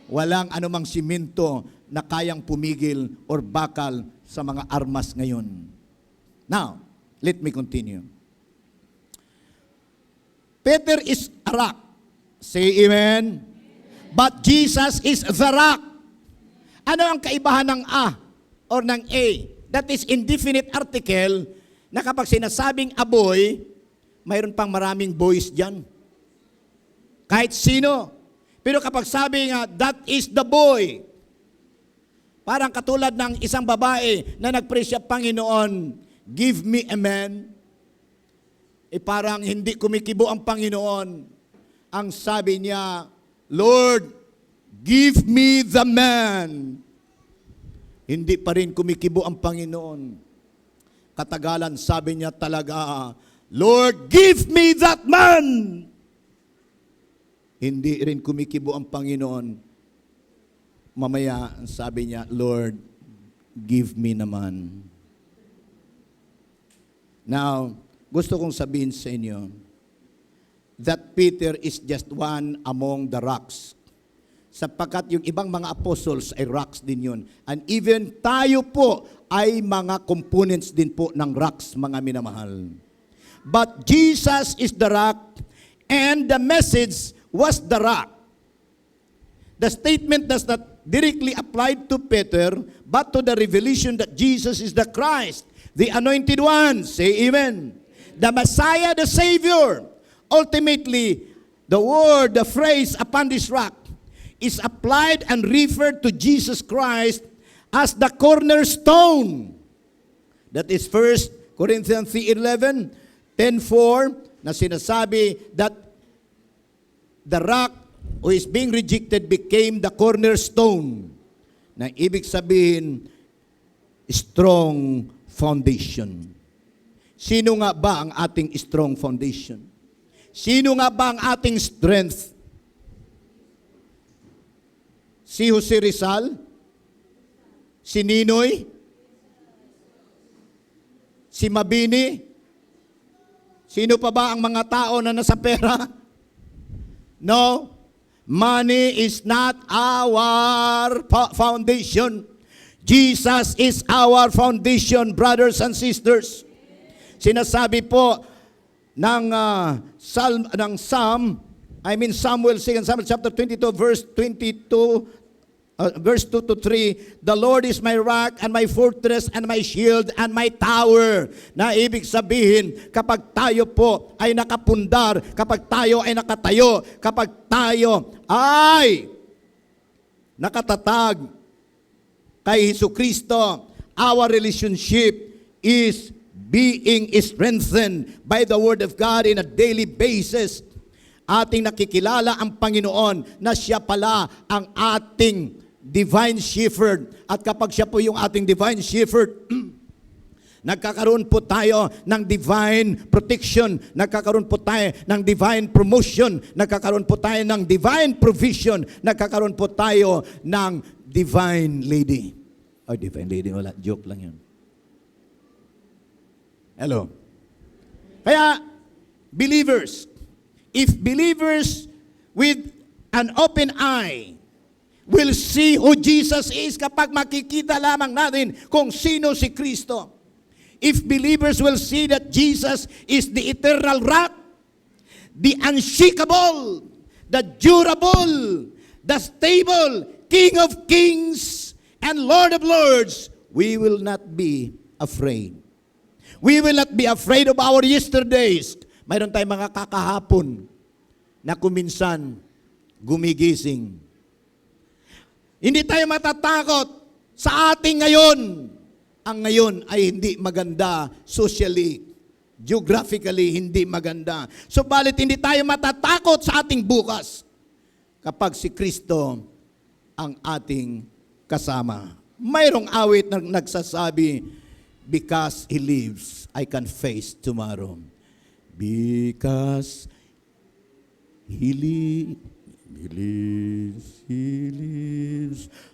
Walang anumang simento na kayang pumigil or bakal sa mga armas ngayon. Now, let me continue. Peter is a rock. Say amen. But Jesus is the rock. Ano ang kaibahan ng a or ng a? That is indefinite article na kapag sinasabing a boy, mayroon pang maraming boys dyan. Kahit sino. Pero kapag sabi nga, that is the boy, parang katulad ng isang babae na nag-pray siya, Panginoon, give me a man. Parang hindi kumikibo ang Panginoon. Ang sabi niya, Lord, give me the man. Hindi pa rin kumikibo ang Panginoon. Katagalan, sabi niya talaga, Lord, give me that man. Hindi rin kumikibo ang Panginoon. Mamaya, sabi niya, Lord, give me naman. Now, gusto kong sabihin sa inyo that Peter is just one among the rocks. Sapagkat yung ibang mga apostles ay rocks din yun. And even tayo po ay mga components din po ng rocks, mga minamahal. But Jesus is the rock and the message was the rock. The statement does not directly apply to Peter, but to the revelation that Jesus is the Christ, the anointed one. Say amen. The Messiah, the Savior. Ultimately, the word, the phrase upon this rock is applied and referred to Jesus Christ as the cornerstone. That is 1 Corinthians 3:11, 10:4, na sinasabi that the rock who is being rejected became the cornerstone. Na ibig sabihin, strong foundation. Sino nga ba ang ating strong foundation? Sino nga ba ang ating strength? Si Jose Rizal? Si Ninoy? Si Mabini? Sino pa ba ang mga tao na nasa pera? No. Money is not our foundation. Jesus is our foundation, brothers and sisters. Sinasabi po ng Samuel, 2 Samuel chapter 22, verse 2 to 3, the Lord is my rock and my fortress and my shield and my tower. Na ibig sabihin, kapag tayo po ay nakapundar, kapag tayo ay nakatayo, kapag tayo ay nakatatag kay Jesucristo, our relationship is being strengthened by the Word of God in a daily basis. Ating nakikilala ang Panginoon na siya pala ang ating divine shepherd. At kapag siya po yung ating divine shepherd, nagkakaroon po tayo ng divine protection, nagkakaroon po tayo ng divine promotion, nagkakaroon po tayo ng divine provision, nagkakaroon po tayo ng divine lady. Oh, divine lady, wala, joke lang yun. Hello. Kaya, believers, if believers with an open eye will see who Jesus is, kapag makikita lamang natin kung sino si Kristo. If believers will see that Jesus is the eternal rock, the unshakable, the durable, the stable, King of kings and Lord of lords, we will not be afraid. We will not be afraid of our yesterdays. Mayroon tayong mga kakahapon na kuminsan gumigising. Hindi tayo matatakot sa ating ngayon. Ang ngayon ay hindi maganda socially, geographically hindi maganda. Subalit hindi tayo matatakot sa ating bukas kapag si Kristo ang ating kasama. Mayroong awit na nagsasabi, because He lives, I can face tomorrow. Because He lives,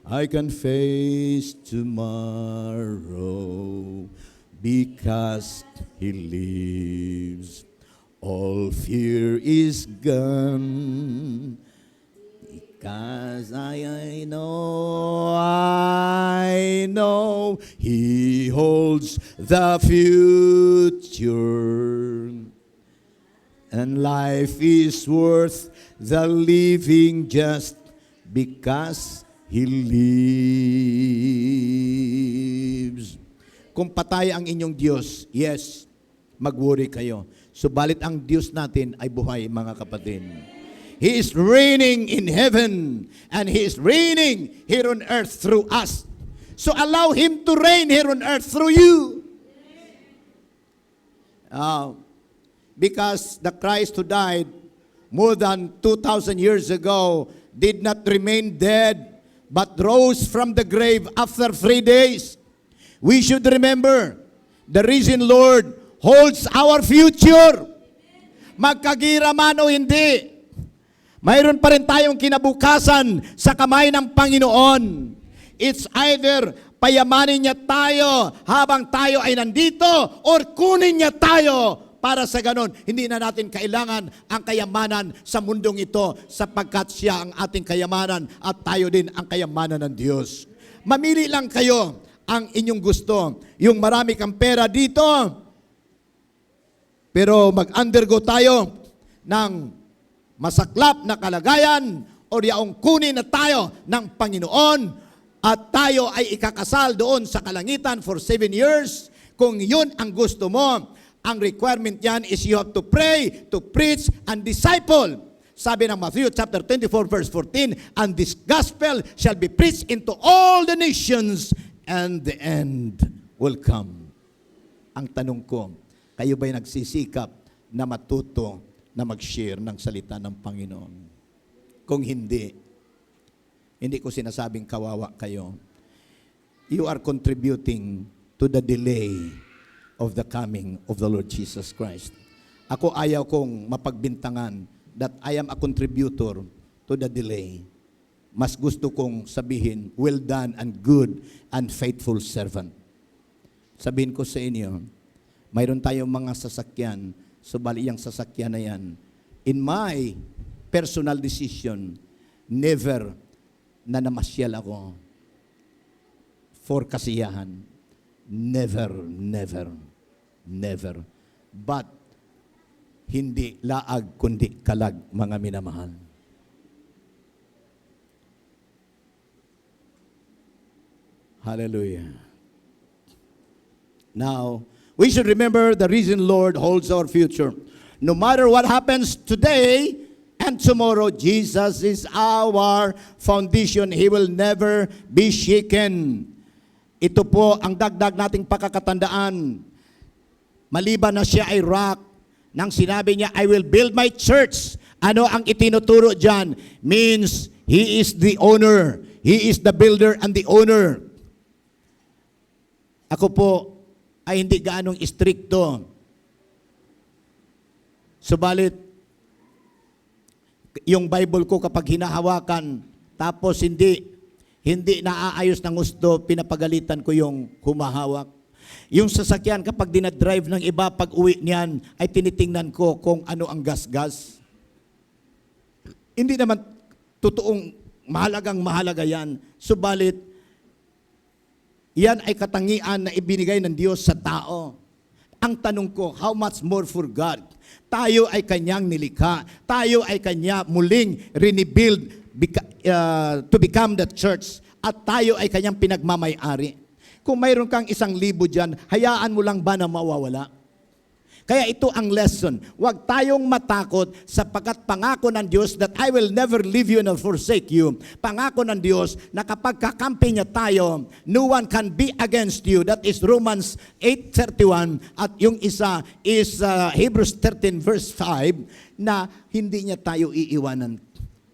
I can face tomorrow. Because He lives, all fear is gone. Because I know He holds the future. And life is worth the living just because He lives. Kung patay ang inyong Diyos, yes, mag-worry kayo. Subalit ang Diyos natin ay buhay, mga kapatid. He is reigning in heaven and He is reigning here on earth through us. So allow Him to reign here on earth through you. Because the Christ who died more than 2,000 years ago did not remain dead, but rose from the grave after 3 days. We should remember, the risen Lord holds our future. Magkagira man o hindi, mayroon pa rin tayong kinabukasan sa kamay ng Panginoon. It's either payamanin niya tayo habang tayo ay nandito or kunin niya tayo. Para sa ganon, hindi na natin kailangan ang kayamanan sa mundong ito sapagkat siya ang ating kayamanan at tayo din ang kayamanan ng Diyos. Mamili lang kayo ang inyong gusto. Yung marami kang pera dito, pero mag-undergo tayo ng masaklap na kalagayan o yaong kunin na tayo ng Panginoon at tayo ay ikakasal doon sa kalangitan for 7 years. Kung yun ang gusto mo, ang requirement yan is you have to pray, to preach, and disciple. Sabi ng Matthew chapter 24 verse 14, and this gospel shall be preached into all the nations, and the end will come. Ang tanong ko, kayo ba'y nagsisikap na matuto na mag-share ng salita ng Panginoon? Kung hindi ko sinasabing kawawa kayo. You are contributing to the delay of the coming of the Lord Jesus Christ. Ako ayaw kong mapagbintangan that I am a contributor to the delay. Mas gusto kong sabihin, well done and good and faithful servant. Sabihin ko sa inyo, mayroon tayong mga sasakyan, subali yung sasakyan na yan. In my personal decision, never na namasyal ako for kasiyahan. Never. But, hindi laag kundi kalag, mga minamahal. Hallelujah. Now, we should remember the reason Lord holds our future. No matter what happens today and tomorrow, Jesus is our foundation. He will never be shaken. Ito po ang dagdag nating pakakatandaan. Maliban na siya ay rock, nang sinabi niya, I will build my church. Ano ang itinuturo dyan? Means, He is the owner. He is the builder and the owner. Ako po ay hindi gaanong istrikto. Subalit, yung Bible ko kapag hinahawakan, tapos hindi naaayos ng gusto, pinapagalitan ko yung humahawak. Yung sasakyan, kapag dinadrive ng iba, pag uwi niyan, ay tinitingnan ko kung ano ang gas-gas. Hindi naman totoong mahalaga yan. Subalit, yan ay katangian na ibinigay ng Diyos sa tao. Ang tanong ko, how much more for God? Tayo ay Kanyang nilikha. Tayo ay Kanya muling rebuild to become the church. At tayo ay Kanyang pinagmamay-ari. kung mayroon kang 1,000 dyan, hayaan mo lang ba na mawawala? Kaya ito ang lesson. Huwag tayong matakot sapagkat pangako ng Diyos that I will never leave you nor forsake you. Pangako ng Diyos na kapag kakampi niya tayo, no one can be against you. That is Romans 8:31 at yung isa is Hebrews 13 verse 5 na hindi niya tayo iiwanan.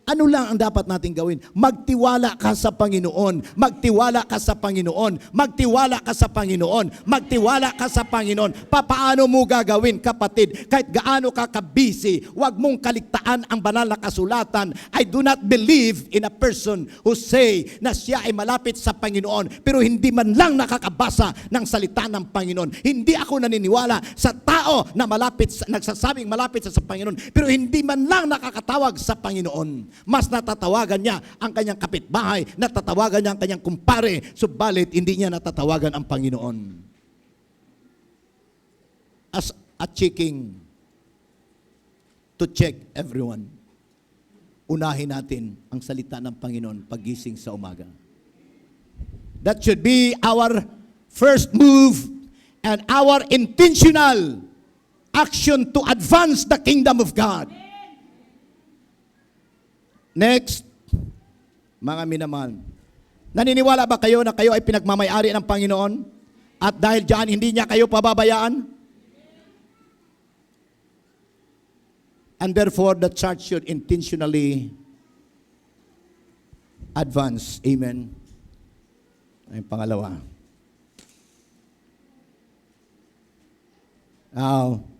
Ano lang ang dapat natin gawin? Magtiwala ka sa Panginoon. Magtiwala ka sa Panginoon. Magtiwala ka sa Panginoon. Magtiwala ka sa Panginoon. Papaano mo gagawin, kapatid? Kahit gaano ka kabisi, huwag mong kaligtaan ang banal na kasulatan. I do not believe in a person who say na siya ay malapit sa Panginoon, pero hindi man lang nakakabasa ng salita ng Panginoon. Hindi ako naniniwala sa tao na nagsasabing malapit sa Panginoon, pero hindi man lang nakakatawag sa Panginoon. Mas natatawagan niya ang kanyang kapitbahay, natatawagan niya ang kanyang kumpare, subalit hindi niya natatawagan ang Panginoon. As a checking to check everyone, unahin natin ang salita ng Panginoon paggising sa umaga. That should be our first move and our intentional action to advance the kingdom of God. Next, mga minamahal, naniniwala ba kayo na kayo ay pinagmamayari ng Panginoon at dahil diyan hindi niya kayo pababayaan? And therefore, the church should intentionally advance. Amen. Ay, pangalawa. Now,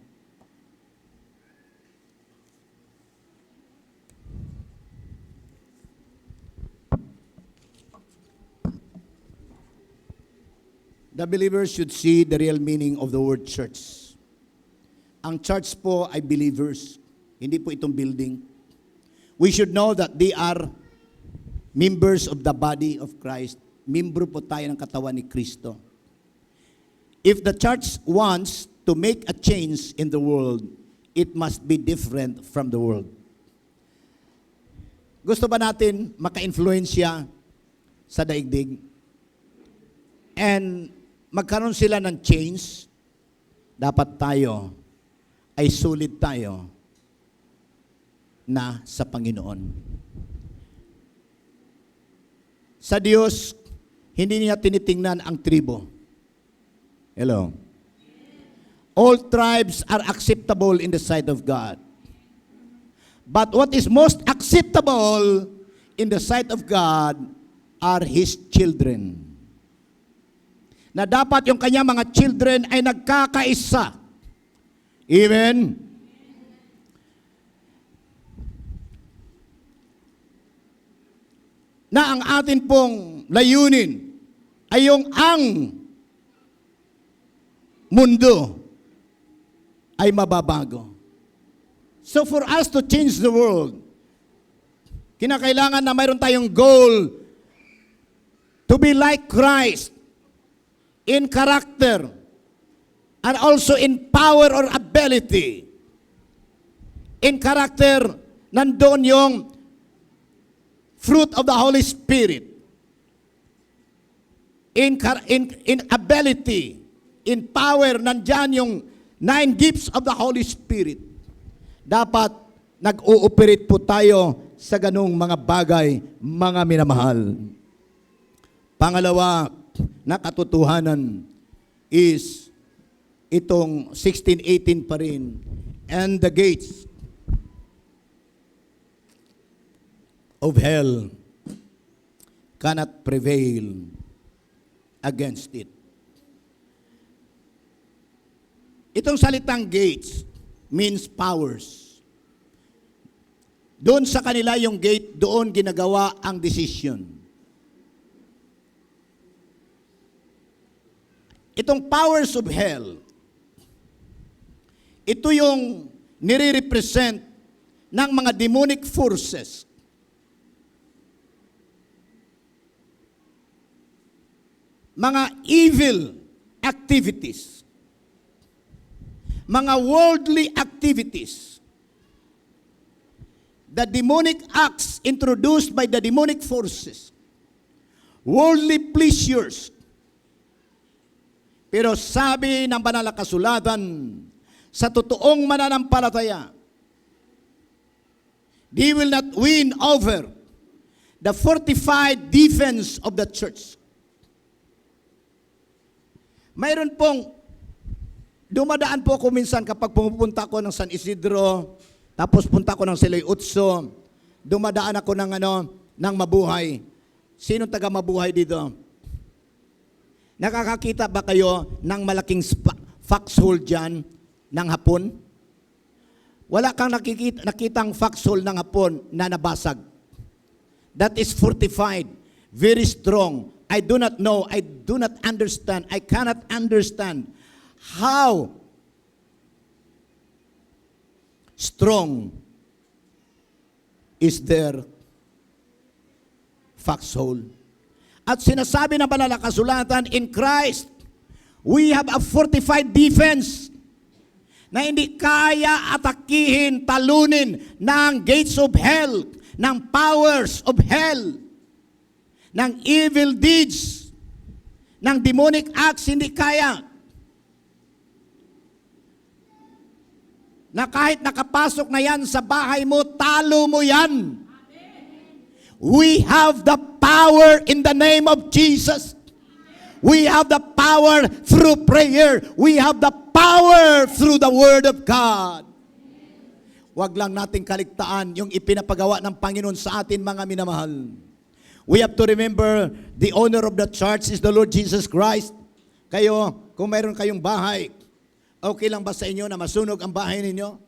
the believers should see the real meaning of the word church. Ang church po ay believers, hindi po itong building. We should know that they are members of the body of Christ. Membro po tayo ng katawan ni Kristo. If the church wants to make a change in the world, it must be different from the world. Gusto ba natin maka-influensya sa daigdig? And magkaroon sila ng change, dapat tayo ay sulit tayo na sa Panginoon. Sa Diyos, hindi niya tinitingnan ang tribo. Hello? All tribes are acceptable in the sight of God. But what is most acceptable in the sight of God are His children. Na dapat yung kanyang mga children ay nagkakaisa. Amen? Na ang atin pong layunin ay yung ang mundo ay mababago. So for us to change the world, kinakailangan na mayroon tayong goal to be like Christ in character and also in power or ability. In character, nandoon yung fruit of the Holy Spirit. In ability, in power, nandyan yung 9 gifts of the Holy Spirit. Dapat nag-ooperate po tayo sa ganung mga bagay, mga minamahal. Pangalawa, na katotohanan is itong 16:18 pa rin. And the gates of hell cannot prevail against it. Itong salitang gates means powers. Doon sa kanila yung gate, doon ginagawa ang decision. Itong powers of hell, ito yung nire-represent ng mga demonic forces. Mga evil activities. Mga worldly activities. The demonic acts introduced by the demonic forces. Worldly pleasures. Pero sabi ng banal na kasulatan, sa totoong mananampalataya, they will not win over the fortified defense of the church. Mayroon pong, dumadaan po ako minsan kapag pumupunta ako ng San Isidro, tapos punta ko ng Silay Utso, dumadaan ako ng Mabuhay. Sino taga Mabuhay dito? Nakakakita ba kayo ng malaking foxhole dyan ng hapon? Wala kang nakitang foxhole ng hapon na nabasag. That is fortified, very strong. I do not know, I do not understand, I cannot understand how strong is their foxhole. At sinasabi ng banal na kasulatan, in Christ, we have a fortified defense na hindi kaya atakihin, talunin ng gates of hell, ng powers of hell, ng evil deeds, ng demonic acts, hindi kaya. Na kahit nakapasok na yan sa bahay mo, talo mo yan. We have the power in the name of Jesus. We have the power through prayer. We have the power through the Word of God. Huwag lang nating kaligtaan yung ipinapagawa ng Panginoon sa atin, mga minamahal. We have to remember the owner of the church is the Lord Jesus Christ. Kayo, kung mayroon kayong bahay, okay lang ba sa inyo na masunog ang bahay ninyo?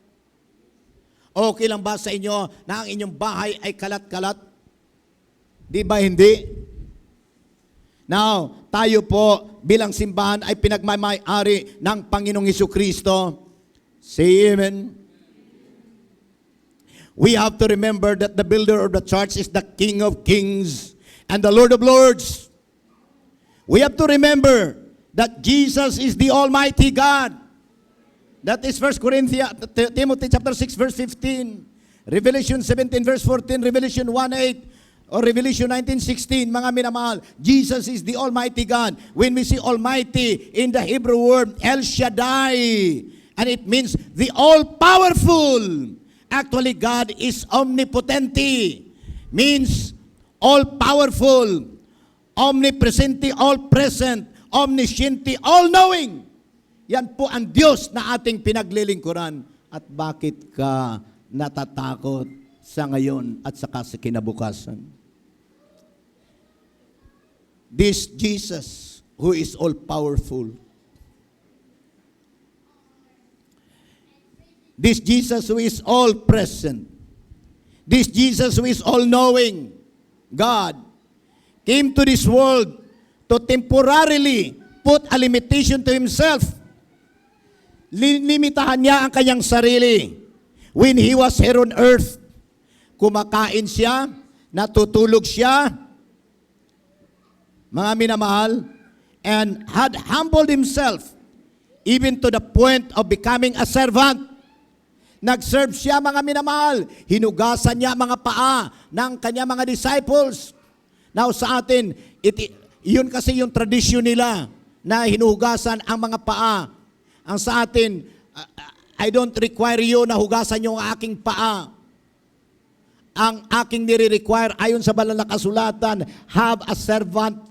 Okay lang ba sa inyo na ang inyong bahay ay kalat-kalat? Di ba hindi? Now, tayo po bilang simbahan ay pinagmamay-ari ng Panginoong Hesukristo. Say amen. We have to remember that the builder of the church is the King of Kings and the Lord of Lords. We have to remember that Jesus is the Almighty God. That is 1 Timothy chapter 6 verse 15, Revelation 17 verse 14, Revelation 1:8, or Revelation 19:16, mga minamahal. Jesus is the Almighty God. When we see Almighty in the Hebrew word El Shaddai, and it means the all-powerful. Actually, God is omnipotente, means all-powerful, omnipresente, all-present, omnisciente, all-knowing. Yan po ang Diyos na ating pinaglilingkuran. At bakit ka natatakot sa ngayon at saka sa kinabukasan? This Jesus who is all-powerful, this Jesus who is all-present, this Jesus who is all-knowing, God, came to this world to temporarily put a limitation to Himself. Limitahan niya ang kanyang sarili. When He was here on earth, kumakain siya, natutulog siya, mga minamahal, and had humbled Himself even to the point of becoming a servant. Nag-serve siya, mga minamahal. Hinugasan niya mga paa ng kanya mga disciples. Now sa atin, yun kasi yung tradisyon nila na hinugasan ang mga paa. Ang sa atin, I don't require you na hugasan yung aking paa. Ang aking nire-require ayon sa banal na kasulatan, have a servant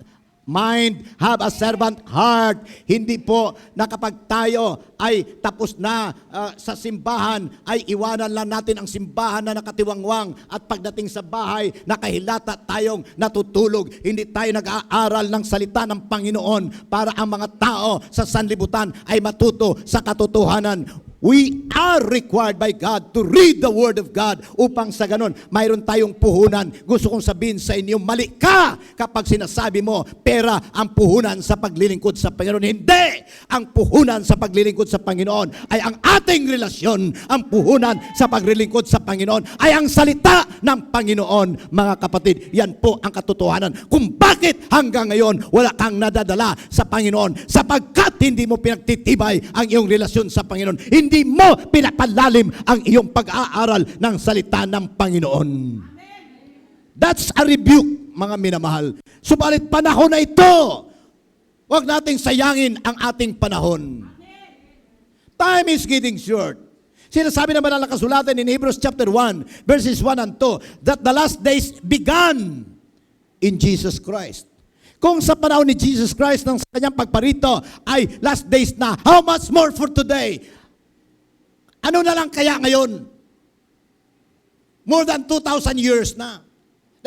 mind, have a servant heart. Hindi po na kapag tayo ay tapos na sa simbahan, ay iwanan lang natin ang simbahan na nakatiwangwang at pagdating sa bahay, nakahilata tayong natutulog. Hindi tayo nag-aaral ng salita ng Panginoon para ang mga tao sa sanlibutan ay matuto sa katotohanan. We are required by God to read the Word of God upang sa ganon, mayroon tayong puhunan. Gusto kong sabihin sa inyo, mali ka kapag sinasabi mo, pera ang puhunan sa paglilingkod sa Panginoon. Hindi! Ang puhunan sa paglilingkod sa Panginoon ay ang ating relasyon. Ang puhunan sa paglilingkod sa Panginoon ay ang salita ng Panginoon, mga kapatid. Yan po ang katotohanan. Kung bakit hanggang ngayon wala kang nadadala sa Panginoon, sapagkat hindi mo pinagtitibay ang iyong relasyon sa Panginoon. Hindi mo pinapalalim ang iyong pag-aaral ng salita ng Panginoon. That's a rebuke, mga minamahal. Subalit panahon na ito, Huwag nating sayangin ang ating panahon. Time is getting short. Sinasabi naman ng kasulatan in Hebrews chapter 1, verses 1 and 2, that the last days began in Jesus Christ. Kung sa panahon ni Jesus Christ ng sa kanyang pagparito ay last days na, how much more for today? Ano na lang kaya ngayon? More than 2,000 years na.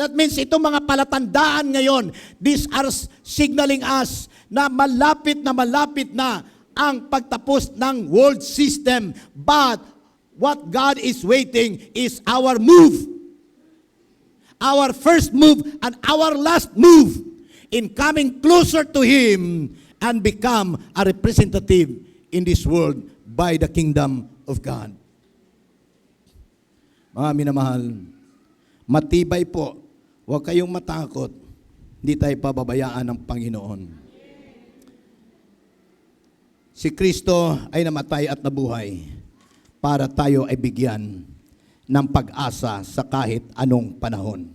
That means itong mga palatandaan ngayon, these are signaling us na malapit na ang pagtapos ng world system. But what God is waiting is our move. Our first move and our last move in coming closer to Him and become a representative in this world by the kingdom of God. Mga minamahal, matibay po, huwag kayong matakot, hindi tayo pababayaan ng Panginoon. Si Kristo ay namatay at nabuhay para tayo ay bigyan ng pag-asa sa kahit anong panahon.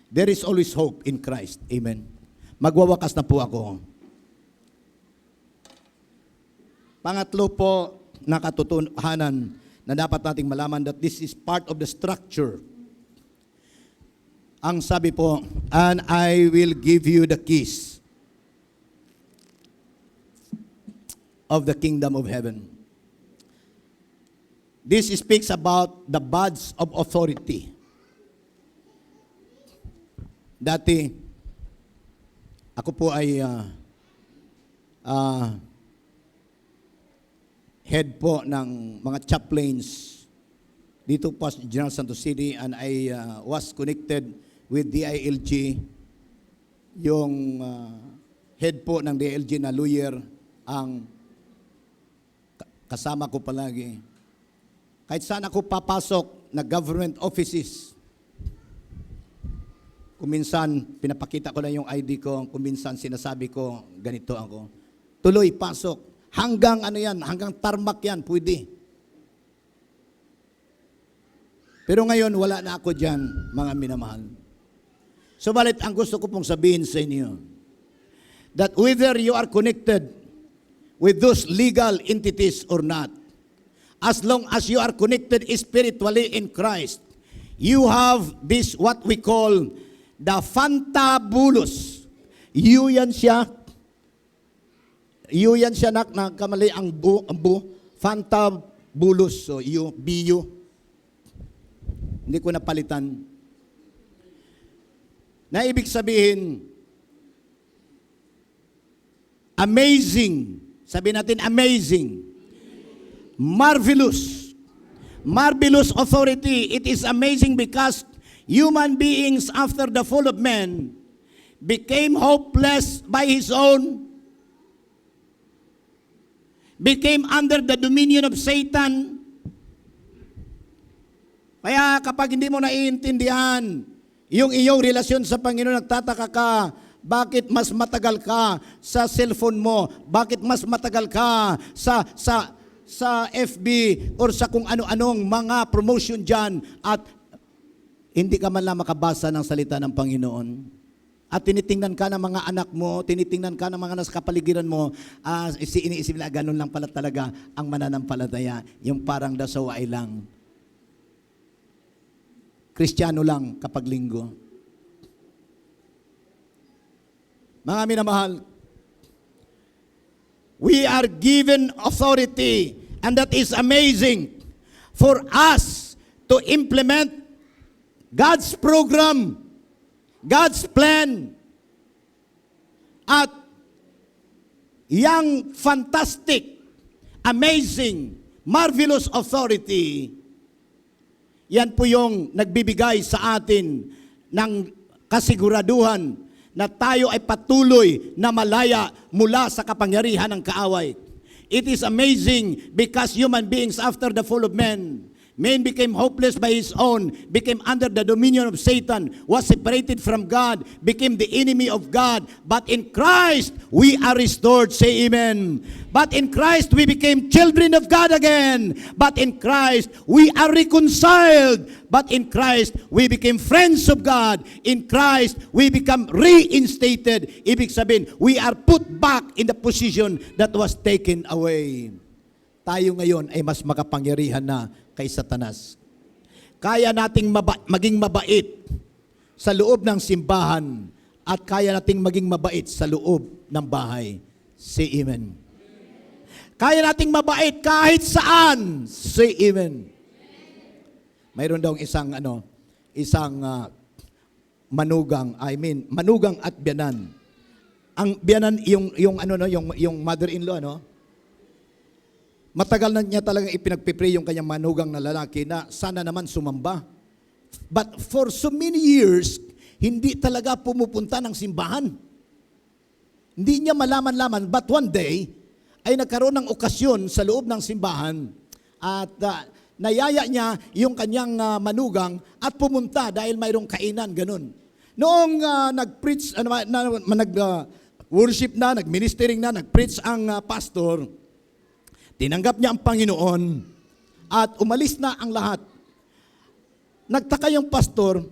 There is always hope in Christ. Amen. Magwawakas na po ako. Pangatlo po, na katotohanan na dapat nating malaman that this is part of the structure. Ang sabi po, and I will give you the keys of the kingdom of heaven. This speaks about the badge of authority. Dati, ako po ay head po ng mga chaplains dito po sa General Santos City, and I was connected with DILG. Yung head po ng DILG na lawyer ang kasama ko palagi. Kahit saan ako papasok na government offices, kuminsan pinapakita ko na yung ID ko, kuminsan sinasabi ko, ganito ako. Tuloy, pasok. Hanggang ano yan, hanggang tarmac yan, pwede. Pero ngayon, wala na ako dyan, mga minamahal. Subalit, ang gusto ko pong sabihin sa inyo, that whether you are connected with those legal entities or not, as long as you are connected spiritually in Christ, you have this what we call the fantabulous. Yan siya nagkamali ang fantabulous. So, BU. Hindi ko napalitan. Na ibig sabihin, amazing. Sabihin natin, amazing. Marvelous. Marvelous authority. It is amazing because human beings after the fall of man became hopeless by his own, became under the dominion of Satan. Kaya kapag hindi mo naiintindihan yung iyong relasyon sa Panginoon, nagtataka ka, bakit mas matagal ka sa cellphone mo? Bakit mas matagal ka sa FB or sa kung ano-anong mga promotion dyan at hindi ka man lang makabasa ng salita ng Panginoon? At tinitingnan ka ng mga anak mo, tinitingnan ka ng mga nasa kapaligiran mo, iniisip na ganun lang pala talaga ang mananampalataya, yung parang dasaway lang. Kristiyano lang kapag linggo. Mga minamahal, we are given authority, and that is amazing for us to implement God's program, God's plan, at yang fantastic, amazing, marvelous authority. Yan po yung nagbibigay sa atin ng kasiguraduhan na tayo ay patuloy na malaya mula sa kapangyarihan ng kaaway. It is amazing because human beings after the fall of man Man became hopeless by his own, became under the dominion of Satan, was separated from God, became the enemy of God. But in Christ, we are restored. Say amen. But in Christ, we became children of God again. But in Christ, we are reconciled. But in Christ, we became friends of God. In Christ, we become reinstated. Ibig sabihin, we are put back in the position that was taken away. Tayo ngayon ay mas makapangyarihan na kay Satanas. Kaya nating maging mabait sa loob ng simbahan at kaya nating maging mabait sa loob ng bahay. Say amen. Kaya nating mabait kahit saan. Say amen. Mayroon daw isang manugang at biyanan. Ang biyanan yung mother-in-law matagal na niya talagang ipinagpipray yung kanyang manugang na lalaki na sana naman sumamba. But for so many years, hindi talaga pumupunta ng simbahan. Hindi niya malaman-laman. But one day, ay nagkaroon ng okasyon sa loob ng simbahan at nayaya niya yung kanyang manugang at pumunta dahil mayroong kainan, ganun. Noong nag-preach, nag-worship na, nag-ministering na, nag-preach ang pastor, tinanggap niya ang Panginoon at umalis na ang lahat. Nagtaka yung pastor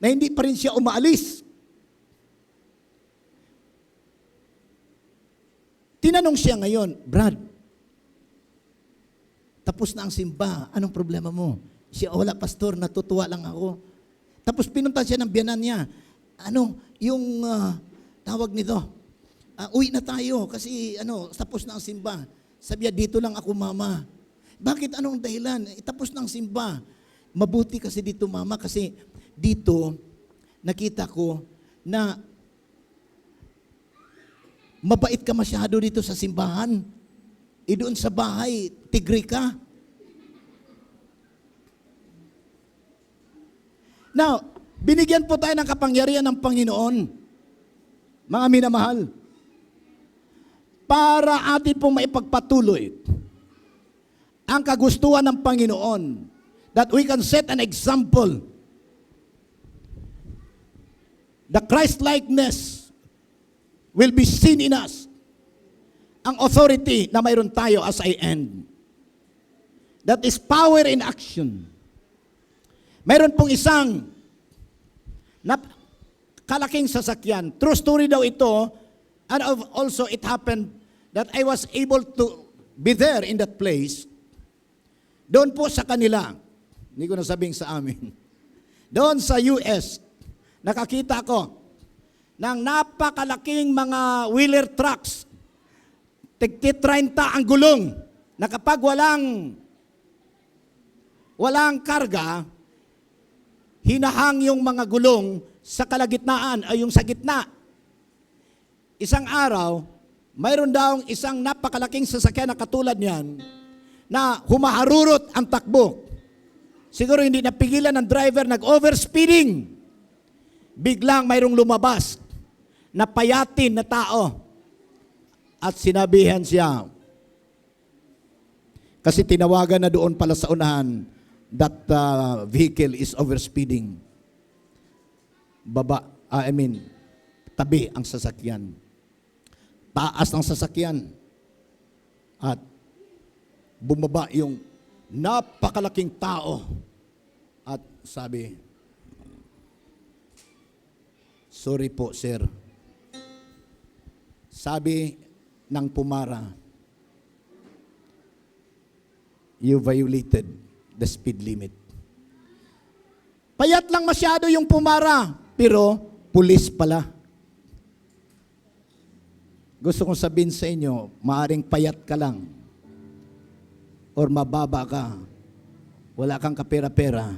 na hindi pa rin siya umaalis. Tinanong siya ngayon, Brad, tapos na ang simba, anong problema mo? Siya, wala pastor, natutuwa lang ako. Tapos pinunta siya ng biyanan niya. Tawag nito, uwi na tayo kasi tapos na ang simba. Sabi niya, dito lang ako, mama. Bakit? Anong dahilan? Tapos ng simba. Mabuti kasi dito, mama, kasi dito, nakita ko na mabait ka masyado dito sa simbahan. Doon sa bahay, tigre ka. Now, binigyan po tayo ng kapangyarihan ng Panginoon, mga minamahal, para atin pong maipagpatuloy ang kagustuhan ng Panginoon, that we can set an example. The Christ-likeness will be seen in us. Ang authority na mayroon tayo as I end. That is power in action. Mayroon pong isang kalaking sasakyan. True story daw ito, and also it happened that I was able to be there in that place. Doon po sa kanila, hindi ko nasabing sa amin, doon sa US, nakakita ko ng napakalaking mga wheeler trucks. Tig-30 ang gulong, na kapag walang karga, hinahang yung mga gulong sa kalagitnaan ay yung sa gitna. Isang araw, mayroon daw isang napakalaking sasakyan na katulad niyan na humaharurot ang takbo. Siguro hindi napigilan ng driver, nag-overspeeding. Biglang mayroong lumabas na payatin na tao at sinabihan siya. Kasi tinawagan na doon pala sa unahan that vehicle is overspeeding. Tabi ang sasakyan. Taas ng sasakyan. At bumaba yung napakalaking tao. At sabi, sorry po, sir. Sabi ng pumara, you violated the speed limit. Payat lang masyado yung pumara, pero pulis pala. Gusto kong sabihin sa inyo, maaring payat ka lang or mababa ka, wala kang kapera-pera,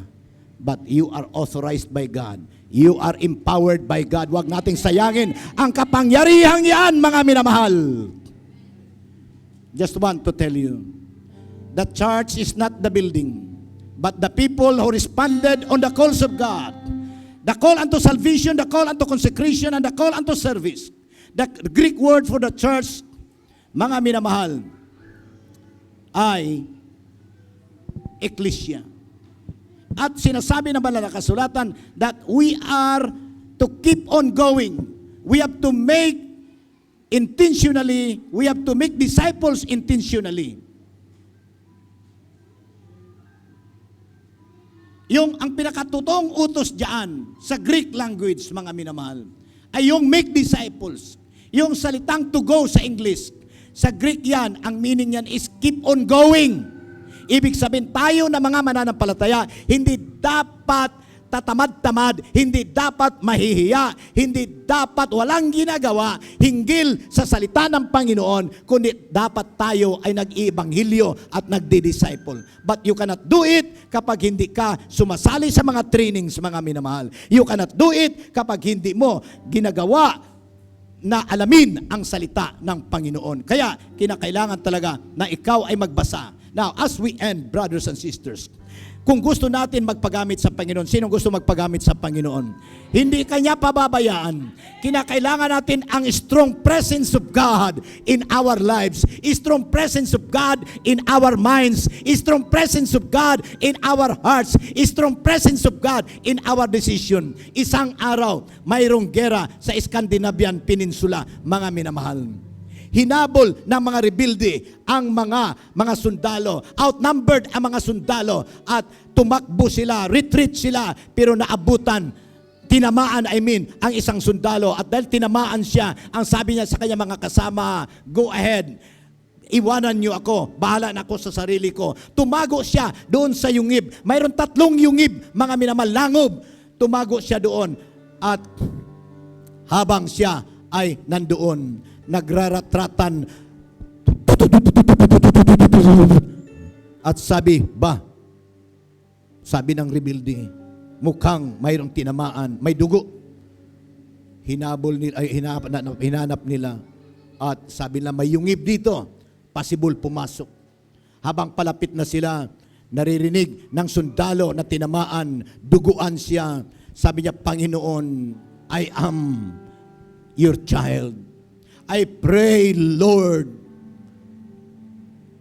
but you are authorized by God. You are empowered by God. Huwag nating sayangin ang kapangyarihang yan, mga minamahal. Just want to tell you, the church is not the building, but the people who responded on the calls of God. The call unto salvation, the call unto consecration, and the call unto service. The Greek word for the church, mga minamahal, ay ecclesia. At sinasabi ng banal na kasulatan that we are to keep on going. We have to make intentionally, we have to make disciples intentionally. Ang pinakatutong utos diyan sa Greek language, mga minamahal, ay yung make disciples. Yung salitang to go sa English, sa Greek yan, ang meaning yan is keep on going. Ibig sabihin, tayo na mga mananampalataya, hindi dapat tatamad-tamad, hindi dapat mahihiya, hindi dapat walang ginagawa hinggil sa salita ng Panginoon, kundi dapat tayo ay nag-iibanghilyo at nagdi-disciple. But you cannot do it kapag hindi ka sumasali sa mga trainings, mga minamahal. You cannot do it kapag hindi mo ginagawa na alamin ang salita ng Panginoon. Kaya, kinakailangan talaga na ikaw ay magbasa. Now, as we end, brothers and sisters, kung gusto natin magpagamit sa Panginoon, sino gusto magpagamit sa Panginoon? Hindi kanya pababayaan. Kinakailangan natin ang strong presence of God in our lives, strong presence of God in our minds, strong presence of God in our hearts, strong presence of God in our decision. Isang araw, mayroong gera sa Scandinavian Peninsula, mga minamahal. Hinabol ng mga rebelde ang mga sundalo. Outnumbered ang mga sundalo at tumakbo sila, retreat sila, pero naabutan, tinamaan ang isang sundalo. At dahil tinamaan siya, ang sabi niya sa kanya mga kasama, go ahead, iwanan niyo ako, bahala na ako sa sarili ko. Tumago siya doon sa yungib. Mayroon 3 yungib, mga minamalangob. Tumago siya doon at habang siya ay nandoon, nagraratratan at sabi ng rebelde, mukhang mayroong tinamaan, may dugo. Hinanap nila at sabi nila, may yungib dito, possible pumasok. Habang palapit na sila, naririnig ng sundalo na tinamaan, duguan siya. Sabi niya, Panginoon, I am your child. I pray, Lord,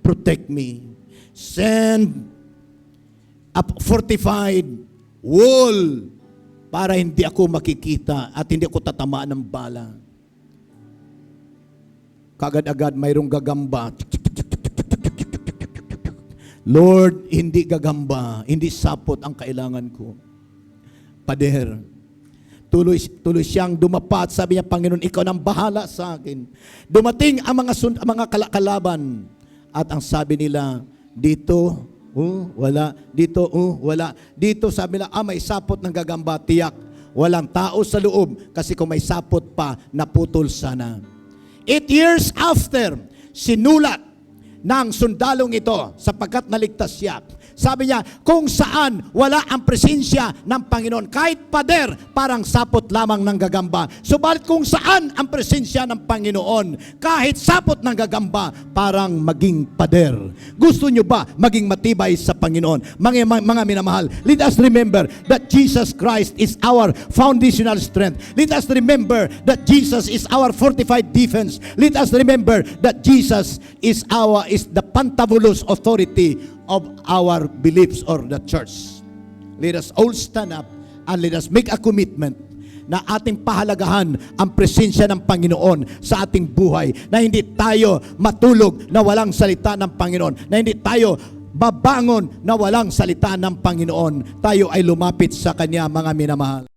protect me. Send a fortified wall para hindi ako makikita at hindi ako tatamaan ng bala. Kagad-agad mayroong gagamba. Lord, hindi gagamba, hindi sapot ang kailangan ko. Pader, tuloy siyang dumapat. Sabi niya, Panginoon, ikaw nang bahala sa akin. Dumating ang mga kalaban. At ang sabi nila, dito, wala. Dito, wala. Dito, sabi nila, may sapot ng gagamba, tiyak. Walang tao sa loob. Kasi kung may sapot pa, naputol sana. 8 years after, sinulat ng sundalong ito sapagkat naligtas siya. Sabi niya, kung saan wala ang presensya ng Panginoon, kahit pader, parang sapot lamang ng gagamba. Subalit kung saan ang presensya ng Panginoon, kahit sapot ng gagamba, parang maging pader. Gusto nyo ba maging matibay sa Panginoon? Mga minamahal, let us remember that Jesus Christ is our foundational strength. Let us remember that Jesus is our fortified defense. Let us remember that Jesus is the pantabulous authority of our beliefs or the church. Let us all stand up and let us make a commitment na ating pahalagahan ang presensya ng Panginoon sa ating buhay, na hindi tayo matulog na walang salita ng Panginoon, na hindi tayo babangon na walang salita ng Panginoon. Tayo ay lumapit sa Kanya, mga minamahal.